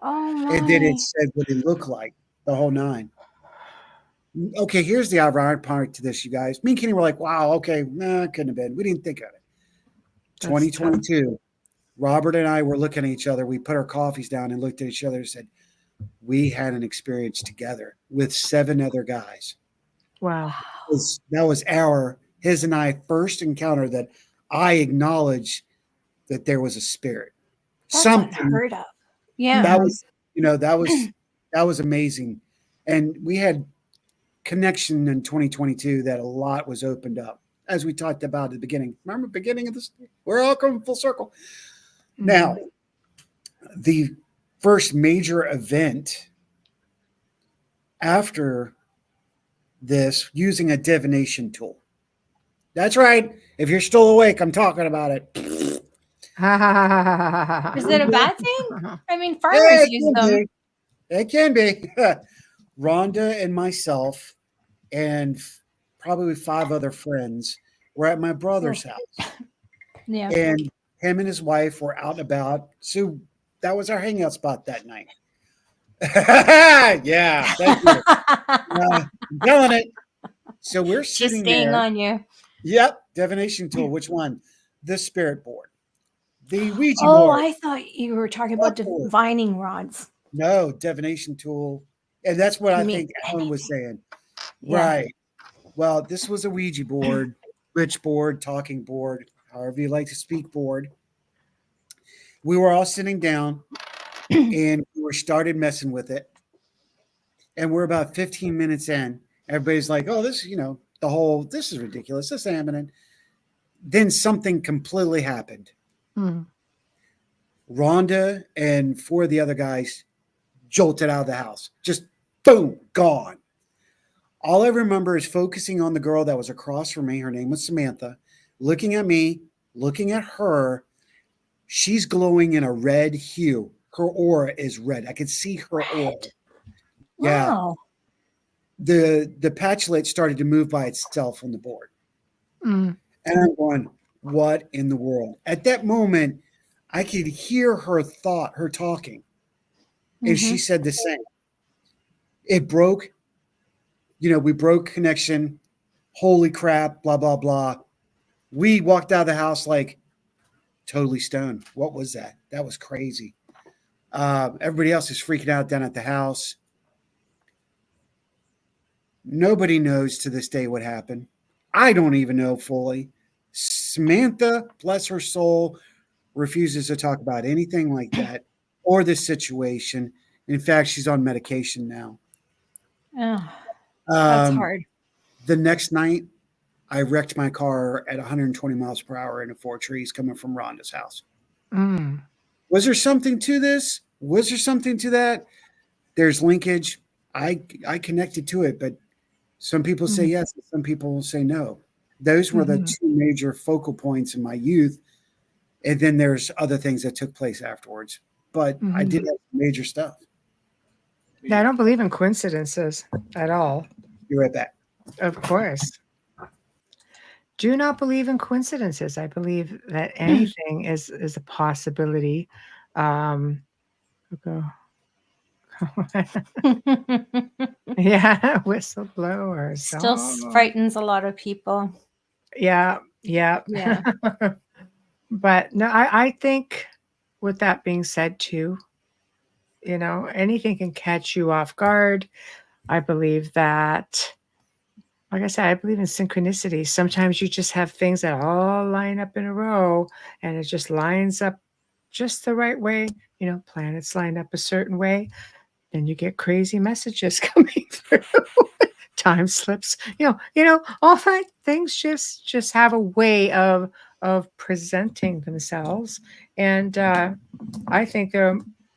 Oh my. And then it said what he looked like, the whole nine. Okay, here's the ironic part to this, you guys. Me and Kenny were like, wow, okay, it couldn't have been. We didn't think of it. 2022. Robert and I were looking at each other. We put our coffees down and looked at each other and said, we had an experience together with 7 other guys. Wow. That was his and I first encounter that I acknowledged that there was a spirit. That's Something unheard of. Yeah. That was, that was amazing. And we had connection in 2022 that a lot was opened up, as we talked about at the beginning. Remember the beginning of this? We're all coming full circle. Now, the first major event after this, using a divination tool. That's right. If you're still awake, I'm talking about it. Is it a bad thing? I mean, farmers use them. It can be. Rhonda and myself and probably 5 other friends were at my brother's house. Yeah. And him and his wife were out and about. So that was our hangout spot that night. Yeah. Thank you. I'm telling it. So we're sitting just staying there. On you. Yep. Divination tool. Which one? The spirit board. The Ouija board. board. I thought you were talking about divining rods. No, divination tool. And that's what I think Alan was saying. Yeah. Right. Well, this was a Ouija board, witch board, talking board, however you like to speak board. We were all sitting down and we started messing with it. And we're about 15 minutes in. Everybody's like, oh, this, this is ridiculous. This is happening. Then something completely happened. Rhonda and 4 of the other guys jolted out of the house. Just boom, gone. All I remember is focusing on the girl that was across from me. Her name was Samantha. Looking at me, looking at her. She's glowing in a red hue. Her aura is red. I could see her aura. Yeah. Wow. The patchlet started to move by itself on the board. And I'm going, what in the world? At that moment, I could hear her talking. And she said the same. It broke. We broke connection. Holy crap, blah, blah, blah. We walked out of the house like totally stoned. What was that? That was crazy. Everybody else is freaking out down at the house. Nobody knows to this day what happened. I don't even know fully. Samantha, bless her soul, refuses to talk about anything like that or this situation. In fact, she's on medication now. Oh, that's hard. The next night, I wrecked my car at 120 miles per hour into 4 trees coming from Rhonda's house. Mm. Was there something to this? Was there something to that? There's linkage. I connected to it, but some people say yes, and some people say no. Those were the two major focal points in my youth. And then there's other things that took place afterwards. But I did have major stuff. Yeah, I don't believe in coincidences at all. You're right back. Of course. Do not believe in coincidences. I believe that anything is a possibility. Okay. Yeah, whistleblower. Still frightens a lot of people. Yeah. But no, I think with that being said too, anything can catch you off guard. I believe that, like I said, I believe in synchronicity. Sometimes you just have things that all line up in a row and it just lines up just the right way. Planets line up a certain way. Then you get crazy messages coming through. Time slips, all that things just have a way of presenting themselves. And I think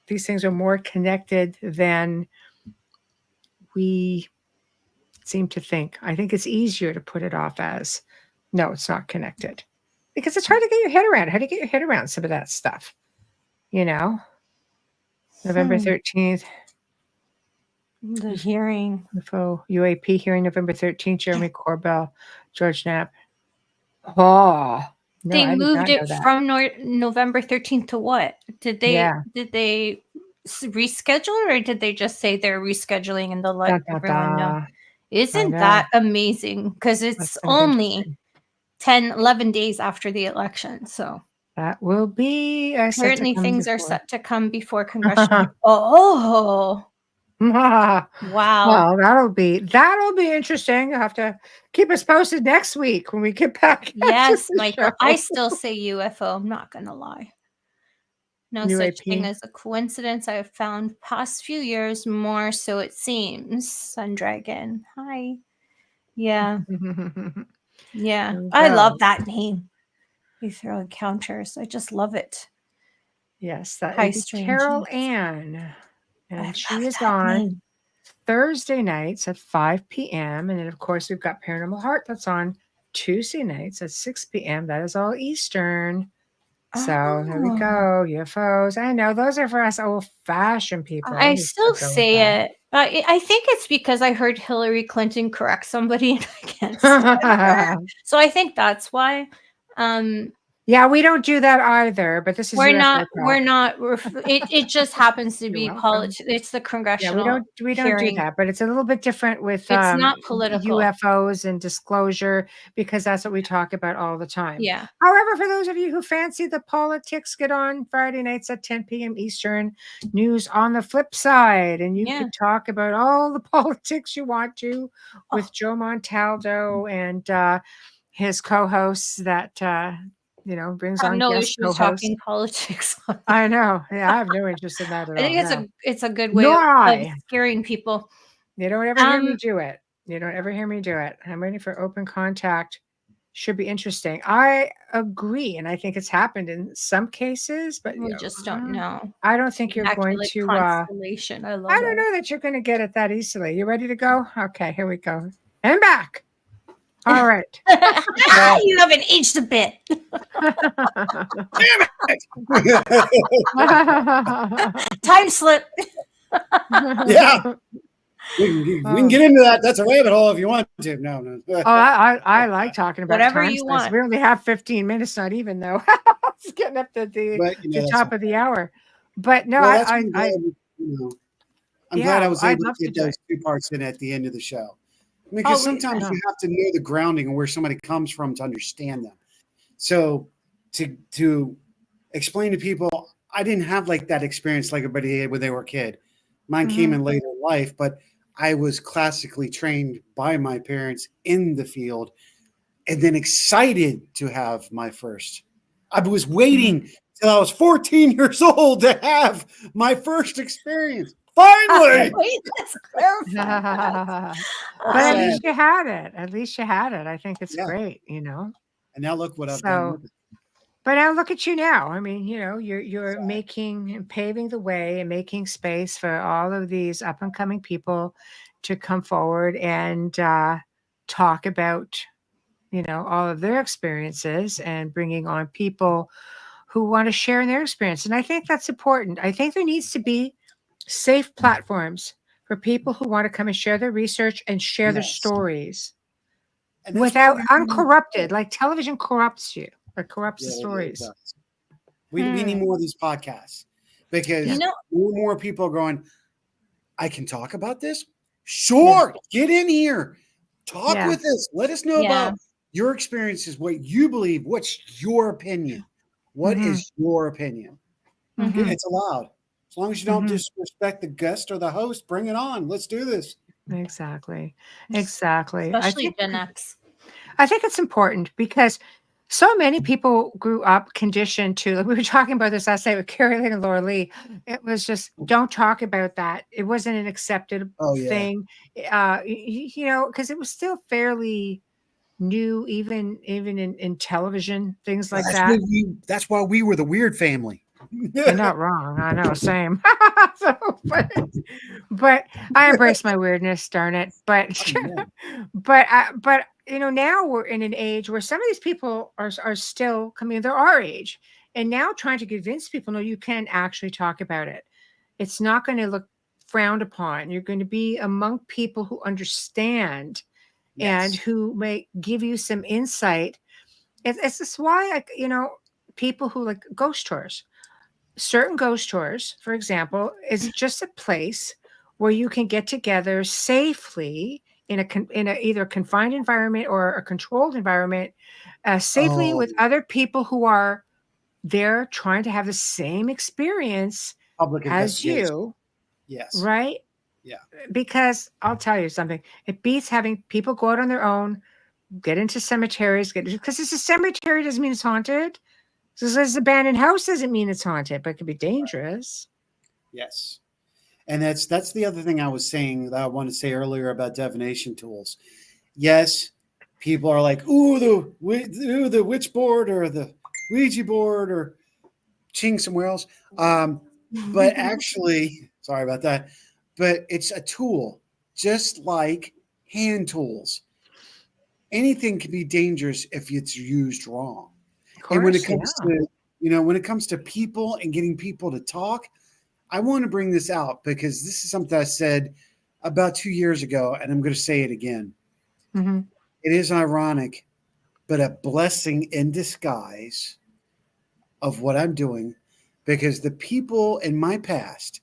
these things are more connected than we seem to think. I think it's easier to put it off as, no, it's not connected. Because it's hard to get your head around. How do you get your head around some of that stuff? November 13th. The hearing. UAP hearing November 13th, Jeremy Corbell, George Knapp. Oh, no, they moved it from November 13th to what? Did they reschedule, or did they just say they're rescheduling and they'll let everyone know? Isn't that amazing? Because it's only 10, 11 days after the election. So that will be apparently things are set to come before congressional. Oh. Wow. Well, that'll be interesting. You'll have to keep us posted next week when we get back. Yes, Michael. I still say UFO. I'm not gonna lie. No such thing as a coincidence. I have found past few years, more so it seems. Sundragon. Hi. Yeah. Yeah. I love that name. Ethereal Encounters. I just love it. Yes, that High is Strangeness. Carol Ann. And she is on Thursday nights at 5 p.m. And then, of course, we've got Paranormal Heart that's on Tuesday nights at 6 p.m. That is all Eastern. So there we go. UFOs. I know those are for us old-fashioned people. I still say it. I think it's because I heard Hillary Clinton correct somebody and I can't stand her. So I think that's why. Yeah, we don't do that either, but this is we're not. It just happens to be politics. It's the congressional. Yeah, we don't do that, but it's a little bit different with it's not political UFOs and disclosure, because that's what we talk about all the time. Yeah. However, for those of you who fancy the politics, get on Friday nights at 10 p.m. Eastern. News on the flip side, and you can talk about all the politics you want to with Joe Montaldo and his co-hosts that. Brings on no guest issues talking politics. I know. Yeah, I have no interest in that at all. I think it's a good way of scaring people. You don't ever hear me do it. You don't ever hear me do it. I'm waiting for open contact. Should be interesting. I agree, and I think it's happened in some cases, but we just don't know. I don't think you're going to. Constellation. I don't know that you're going to get it that easily. You ready to go? Okay, here we go. And back. All right. You haven't aged a bit. Damn it. Time slip. Yeah. We can get into that. That's a rabbit hole if you want to. No. I like talking about whatever you want. We only have 15 minutes, not even though. It's getting up to the top of the hour. But no, I'm glad I was able to get those 2 parts in at the end of the show. Because sometimes you have to know the grounding and where somebody comes from to understand them. So to explain to people, I didn't have like that experience like everybody did when they were a kid. Mine came in later life, but I was classically trained by my parents in the field. and then excited to have my first. I was waiting till I was 14 years old to have my first experience. Finally! Wait, let's clarify. But at least you had it. At least you had it. I think it's great, And now look what I've done So, with it. but now look at you now. I mean, you're making and paving the way and making space for all of these up and coming people to come forward and talk about, all of their experiences and bringing on people who want to share their experience. And I think that's important. I think there needs to be safe platforms for people who want to come and share their research and share their stories without uncorrupted, like television corrupts you or corrupts the stories. We need more of these podcasts because more and more people are going, I can talk about this? Sure. Get in here. Talk with us. Let us know about your experiences, what you believe. What's your opinion? What is your opinion? It's allowed. As long as you don't disrespect the guest or the host, bring it on. Let's do this. Exactly. Especially Gen X. I think it's important because so many people grew up conditioned to, like we were talking about this last night with Carrie Lynn and Laura Lee. It was just, don't talk about that. It wasn't an accepted thing, because it was still fairly new, even in television, things like that. That's why we were the weird family. You're not wrong. I know, same. But I embrace my weirdness, darn it. But now we're in an age where some of these people are still coming. They're our age, and now trying to convince people, no, you can actually talk about it. It's not going to look frowned upon. You're going to be among people who understand and who may give you some insight. It's just why, people who like ghost tours. Certain ghost tours, for example, is just a place where you can get together safely in a either confined environment or a controlled environment, safely with other people who are there trying to have the same experience as you. Yes. Right? Yeah. Because I'll tell you something. It beats having people go out on their own, get into cemeteries, because it's a cemetery doesn't mean it's haunted. So this abandoned house doesn't mean it's haunted, but it could be dangerous. Yes. And that's the other thing I was saying that I wanted to say earlier about divination tools. Yes, people are like, the witch board or the Ouija board or ching somewhere else. But actually, sorry about that, but it's a tool, just like hand tools. Anything can be dangerous if it's used wrong. And when it comes to, when it comes to people and getting people to talk, I want to bring this out because this is something I said about 2 years ago, and I'm going to say it again. It is ironic, but a blessing in disguise of what I'm doing, because the people in my past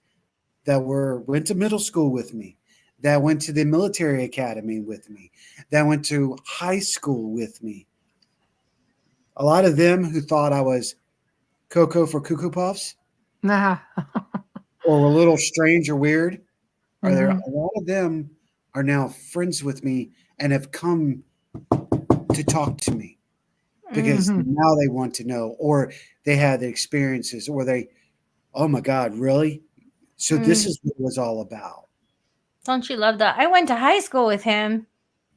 that went to middle school with me, that went to the military academy with me, that went to high school with me, a lot of them who thought I was Coco for Cuckoo Puffs or a little strange or weird, a lot of them are now friends with me and have come to talk to me because now they want to know, or they had the experiences, or oh my God, really? So this is what it was all about. Don't you love that? I went to high school with him.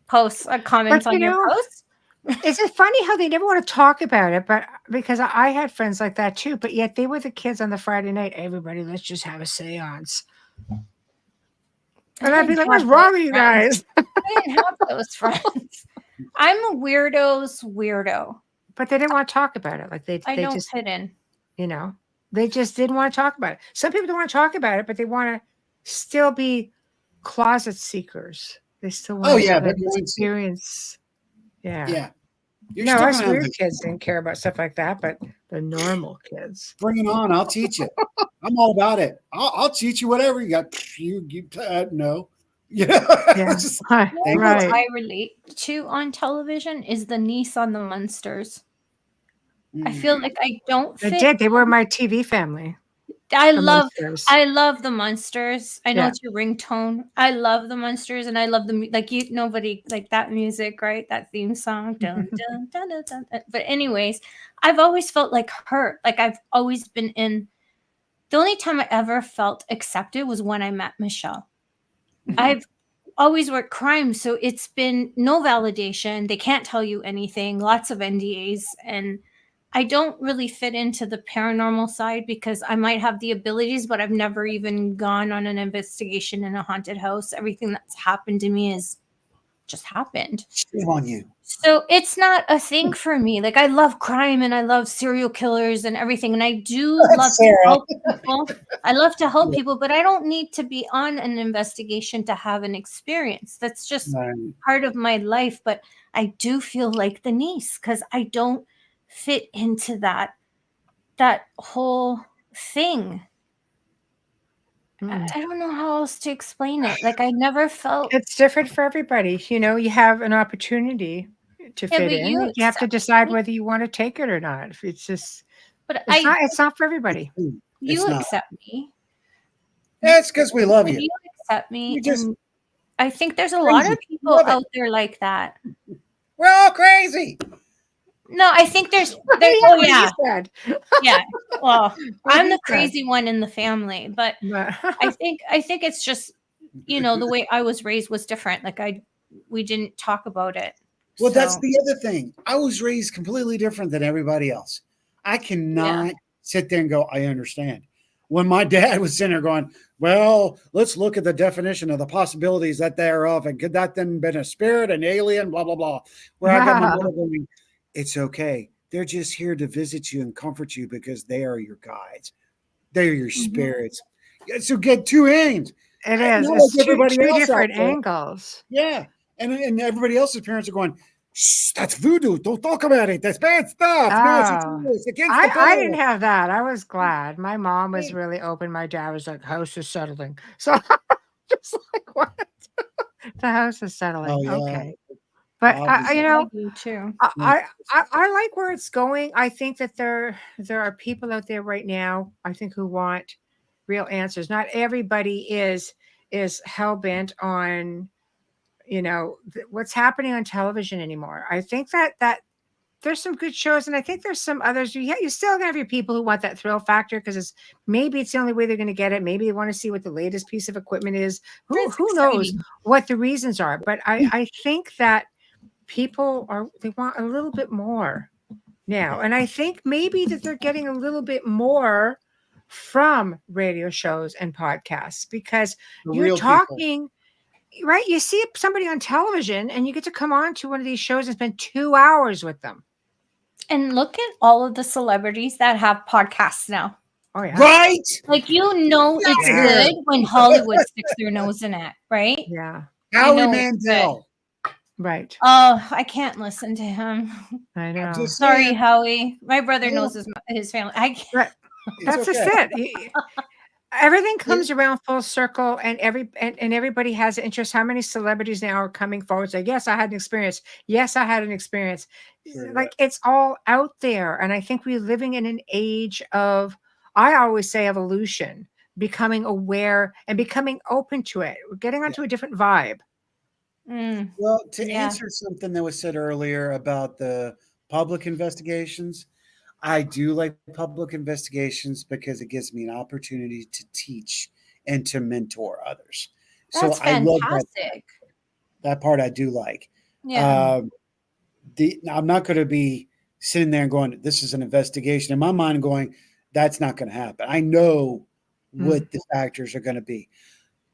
Posts comments on your posts. Is it funny how they never want to talk about it? But because I had friends like that too, but yet they were the kids on the Friday night. Everybody, let's just have a seance. And I'd be like, what's wrong with you guys? I didn't have those friends. I'm a weirdo's weirdo. But they didn't want to talk about it. Like they don't just fit in. They just didn't want to talk about it. Some people don't want to talk about it, but they want to still be closet seekers. They still want to experience. Yeah. Us weird kids didn't care about stuff like that, but the normal kids. Bring it on. I'll teach you. I'm all about it. I'll teach you whatever you got. No. Yeah. What I relate to on television is the niece on the Munsters. I feel like I don't fit. They were my TV family. I The love Munsters. I love the Munsters. I know Yeah. it's your ringtone. I love the Munsters, and I love nobody like that music, right? That theme song. Dun, dun, dun, dun, dun, dun. But anyways, I've always felt like her. Like I've always been in. The only time I ever felt accepted was when I met Michelle. I've always worked crime, so it's been no validation. They can't tell you anything. Lots of NDAs, and I don't really fit into the paranormal side because I might have the abilities, but I've never even gone on an investigation in a haunted house. Everything that's happened to me is just happened. Shame on you. So it's not a thing for me. Like I love crime and I love serial killers and everything. And I do love to help people. I love to help people, but I don't need to be on an investigation to have an experience. That's just part of my life. But I do feel like the niece because I don't fit into that whole thing. I don't know how else to explain it. Like I never felt it's different for everybody. You know, you have an opportunity to fit in. You have to decide whether you want to take it or not. It's just, but it's not for everybody. You accept me. That's because we love you. You accept me. Just, I think there's a lot of people out there like that. We're all crazy. No, I think there's oh yeah. Yeah. Well, I'm the crazy one in the family, but I think it's just, you know, the way I was raised was different. Like we didn't talk about it. Well, that's the other thing. I was raised completely different than everybody else. I cannot sit there and go, I understand. When my dad was sitting there going, well, let's look at the definition of the possibilities that thereof, and could that then been a spirit, an alien, blah, blah, blah. Where I got my mother going, it's okay. They're just here to visit you and comfort you because they are your guides. They are your spirits. So get two aims. It is. It's two different angles. Yeah. And everybody else's parents are going, shh, that's voodoo. Don't talk about it. That's bad stuff. Oh. No, it's against the I didn't have that. I was glad. My mom was really open. My dad was like, house is settling. So just like, what? The house is settling. Oh, yeah. Okay. But you know, too. I like where it's going. I think that there are people out there right now, I think, who want real answers. Not everybody is hell bent on, you know, what's happening on television anymore. I think that there's some good shows, and I think there's some others. You still gonna have your people who want that thrill factor because maybe it's the only way they're going to get it. Maybe they want to see what the latest piece of equipment is. Who knows what the reasons are? But I think that people they want a little bit more now, and I think maybe that they're getting a little bit more from radio shows and podcasts because you're talking. Right, you see somebody on television and you get to come on to one of these shows and spend 2 hours with them. And look at all of the celebrities that have podcasts now. Oh yeah. Right? Like, you know, it's good when Hollywood sticks their nose in it, right? Yeah. Howie Mandel. Right. Oh, I can't listen to him. I know. Sorry, Howie. My brother knows his family. I can't. Right. That's just it. Everything comes around full circle, and everybody has an interest. How many celebrities now are coming forward saying, yes, I had an experience. Yes, I had an experience. Sure, like it's all out there. And I think we're living in an age of, I always say, evolution, becoming aware and becoming open to it. We're getting onto a different vibe. Well, to answer something that was said earlier about the public investigations, I do like public investigations because it gives me an opportunity to teach and to mentor others. That's so I love that part I do like. Yeah. I'm not going to be sitting there and going, this is an investigation. In my mind, going, that's not going to happen. I know what the factors are going to be.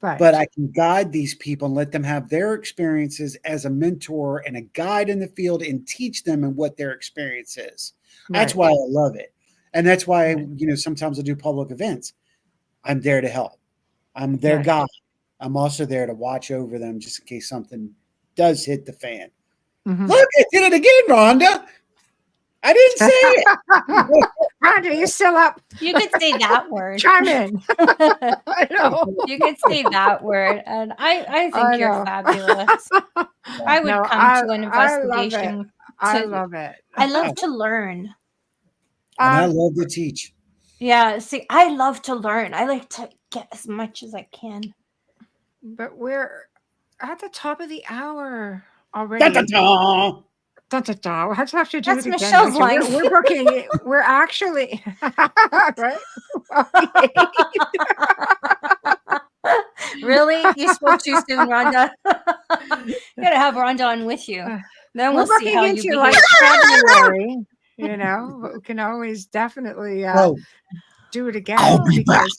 Right. But I can guide these people and let them have their experiences as a mentor and a guide in the field and teach them and what their experience is. That's why I love it. And that's why, you know, sometimes I do public events. I'm there to help. I'm their guide. I'm also there to watch over them just in case something does hit the fan. Look, I did it again, Rhonda. I didn't say it. Rhonda, you still up? You could say that word. Chime in. I know. You could say that word. And I think you're fabulous. I would come to an investigation. I love it. I love to learn. And I love to teach. Yeah, see, I love to learn. I like to get as much as I can. But we're at the top of the hour Da, already. da, da. Dun, dun, dun. We'll have to do That's it again. Michelle's Richard. line. We're booking it. We're actually right. Really? You spoke too soon, Rhonda. You gotta have Rhonda on with you. Then We're we'll see looking how you into behave. like February, but we can always definitely Oh, do it again I'll be back. because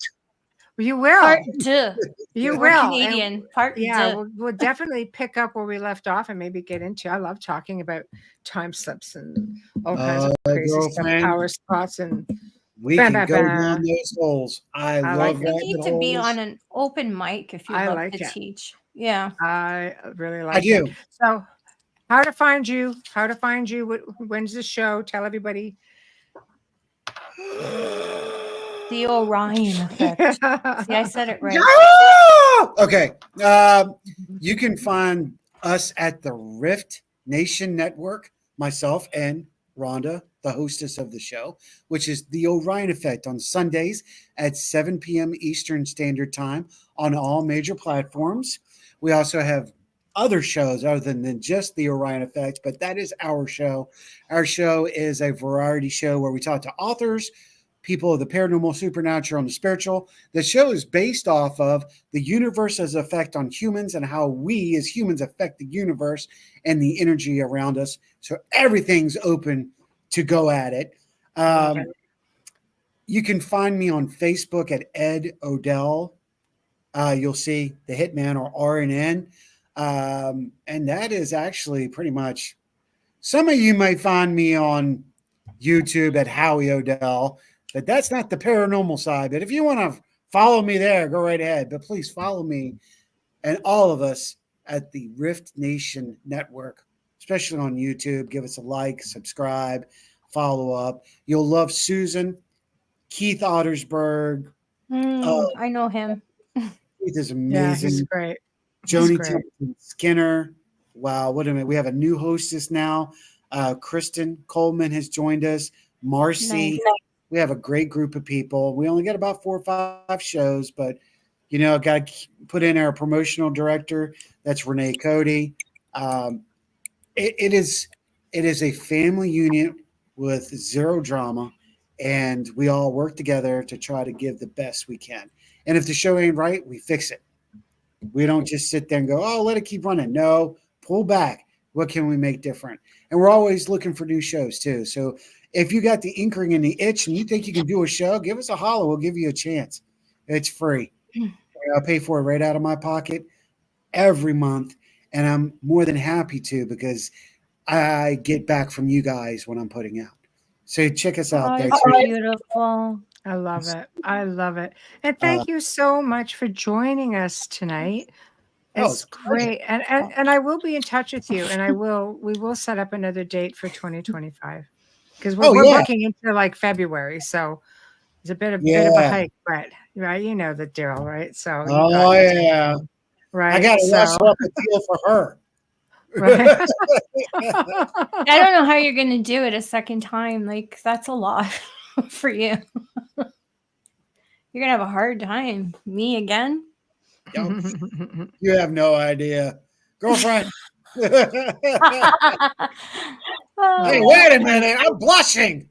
you will. Part two. You We're will. Canadian. Part Yeah, two. we'll definitely pick up where we left off and maybe get into. I love talking about time slips and all kinds of crazy stuff, girlfriend, power spots, and we Bam, can bam, go bam. down those holes. I I love like You it. need rabbit to be holes. on an open mic if you I love like to it. teach. Yeah. I really I like do. it. So, how to find you? How to find you? When's the show? Tell everybody. The Orion Effect. See, I said it right. Yeah! Okay. You can find us at the Rift Nation Network, myself and Rhonda, the hostess of the show, which is the Orion Effect on Sundays at 7 p.m. Eastern Standard Time on all major platforms. We also have other shows other than just the Orion Effect, but that is our show. Our show is a variety show where we talk to authors, people of the paranormal, supernatural, and the spiritual. The show is based off of the universe's effect on humans and how we as humans affect the universe and the energy around us. So everything's open to go at it. You can find me on Facebook at Ed Odell. You'll see the Hitman or RNN. And that is actually pretty much, some of you may find me on YouTube at Howie Odell, but that's not the paranormal side. But if you want to follow me there, go right ahead. But please follow me and all of us at the Rift Nation Network, especially on YouTube. Give us a like, subscribe, follow up. You'll love Susan, Keith Ottersberg. I know him. Keith is amazing. Yeah, he's great. Joni Skinner. Wow, what a minute. We have a new hostess now. Kristen Coleman has joined us. Marcy. Nice. We have a great group of people. We only got about 4 or 5 shows, but got to put in our promotional director. That's Renee Cody. It is a family unit with zero drama, and we all work together to try to give the best we can. And if the show ain't right, we fix it. We don't just sit there and go, oh, let it keep running. No, pull back. What can we make different? And we're always looking for new shows too. So if you got the inkling and the itch and you think you can do a show, give us a holler. We'll give you a chance. It's free. I'll pay for it right out of my pocket every month. And I'm more than happy to, because I get back from you guys when I'm putting out. So check us out there. It's beautiful. I love it. I love it. And thank you so much for joining us tonight. It's great. And I will be in touch with you, and we will set up another date for 2025, because we're looking into like February. So it's a bit of a hike, but right, you know the deal, right? So right. I got to rustle up a deal for her. Right. I don't know how you're going to do it a second time. Like, that's a lot for you. You're going to have a hard time. Me again? You have no idea. Girlfriend. Hey, wait a minute. I'm blushing.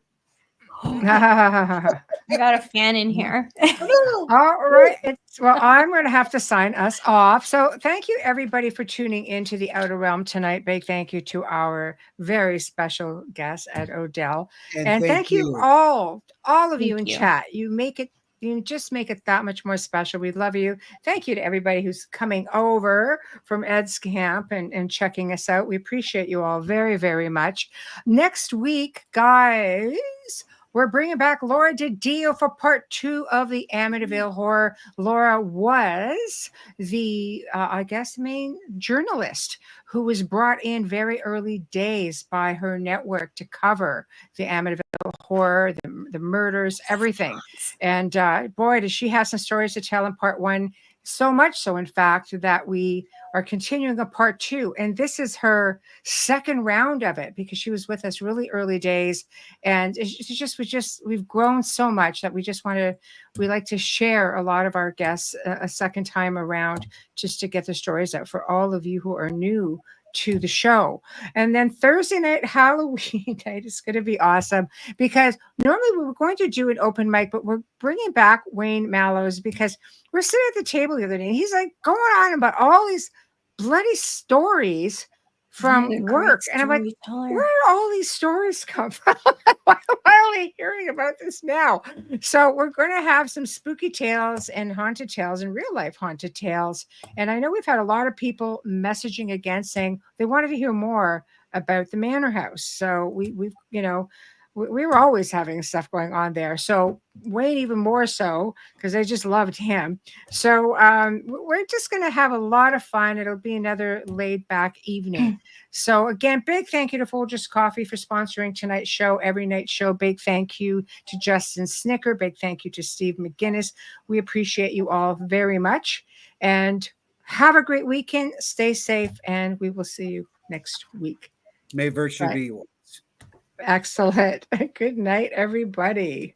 I got a fan in here. All right. Well, I'm going to have to sign us off. So thank you, everybody, for tuning into the Outer Realm tonight. Big thank you to our very special guest, Ed Odell. And thank you all of you in chat. You just make it that much more special. We love you. Thank you to everybody who's coming over from Ed's camp and checking us out. We appreciate you all very, very much. Next week, guys, we're bringing back Laura DiDio for part 2 of the Amityville Horror. Laura was the, main journalist who was brought in very early days by her network to cover the Amityville Horror, the murders, everything. And boy, does she have some stories to tell in part 1. So much so, in fact, that we are continuing a part 2. And this is her second round of it because she was with us really early days. And we've grown so much that we like to share a lot of our guests a second time around just to get the stories out for all of you who are new to the show. And then Thursday night, Halloween night is going to be awesome because normally we were going to do an open mic, but we're bringing back Wayne Mallows because we're sitting at the table the other day and he's like going on about all these bloody stories from work. And I'm like, where do all these stories come from? Why am I only hearing about this now? So we're going to have some spooky tales and haunted tales and real life haunted tales. And I know we've had a lot of people messaging again saying they wanted to hear more about the Manor House. So we were always having stuff going on there. So Wayne even more so because I just loved him. So we're just going to have a lot of fun. It'll be another laid back evening. So again, big thank you to Folgers Coffee for sponsoring tonight's show, every night show. Big thank you to Justin Snicker. Big thank you to Steve McGinnis. We appreciate you all very much. And have a great weekend. Stay safe. And we will see you next week. May virtue be yours. Excellent. Good night, everybody.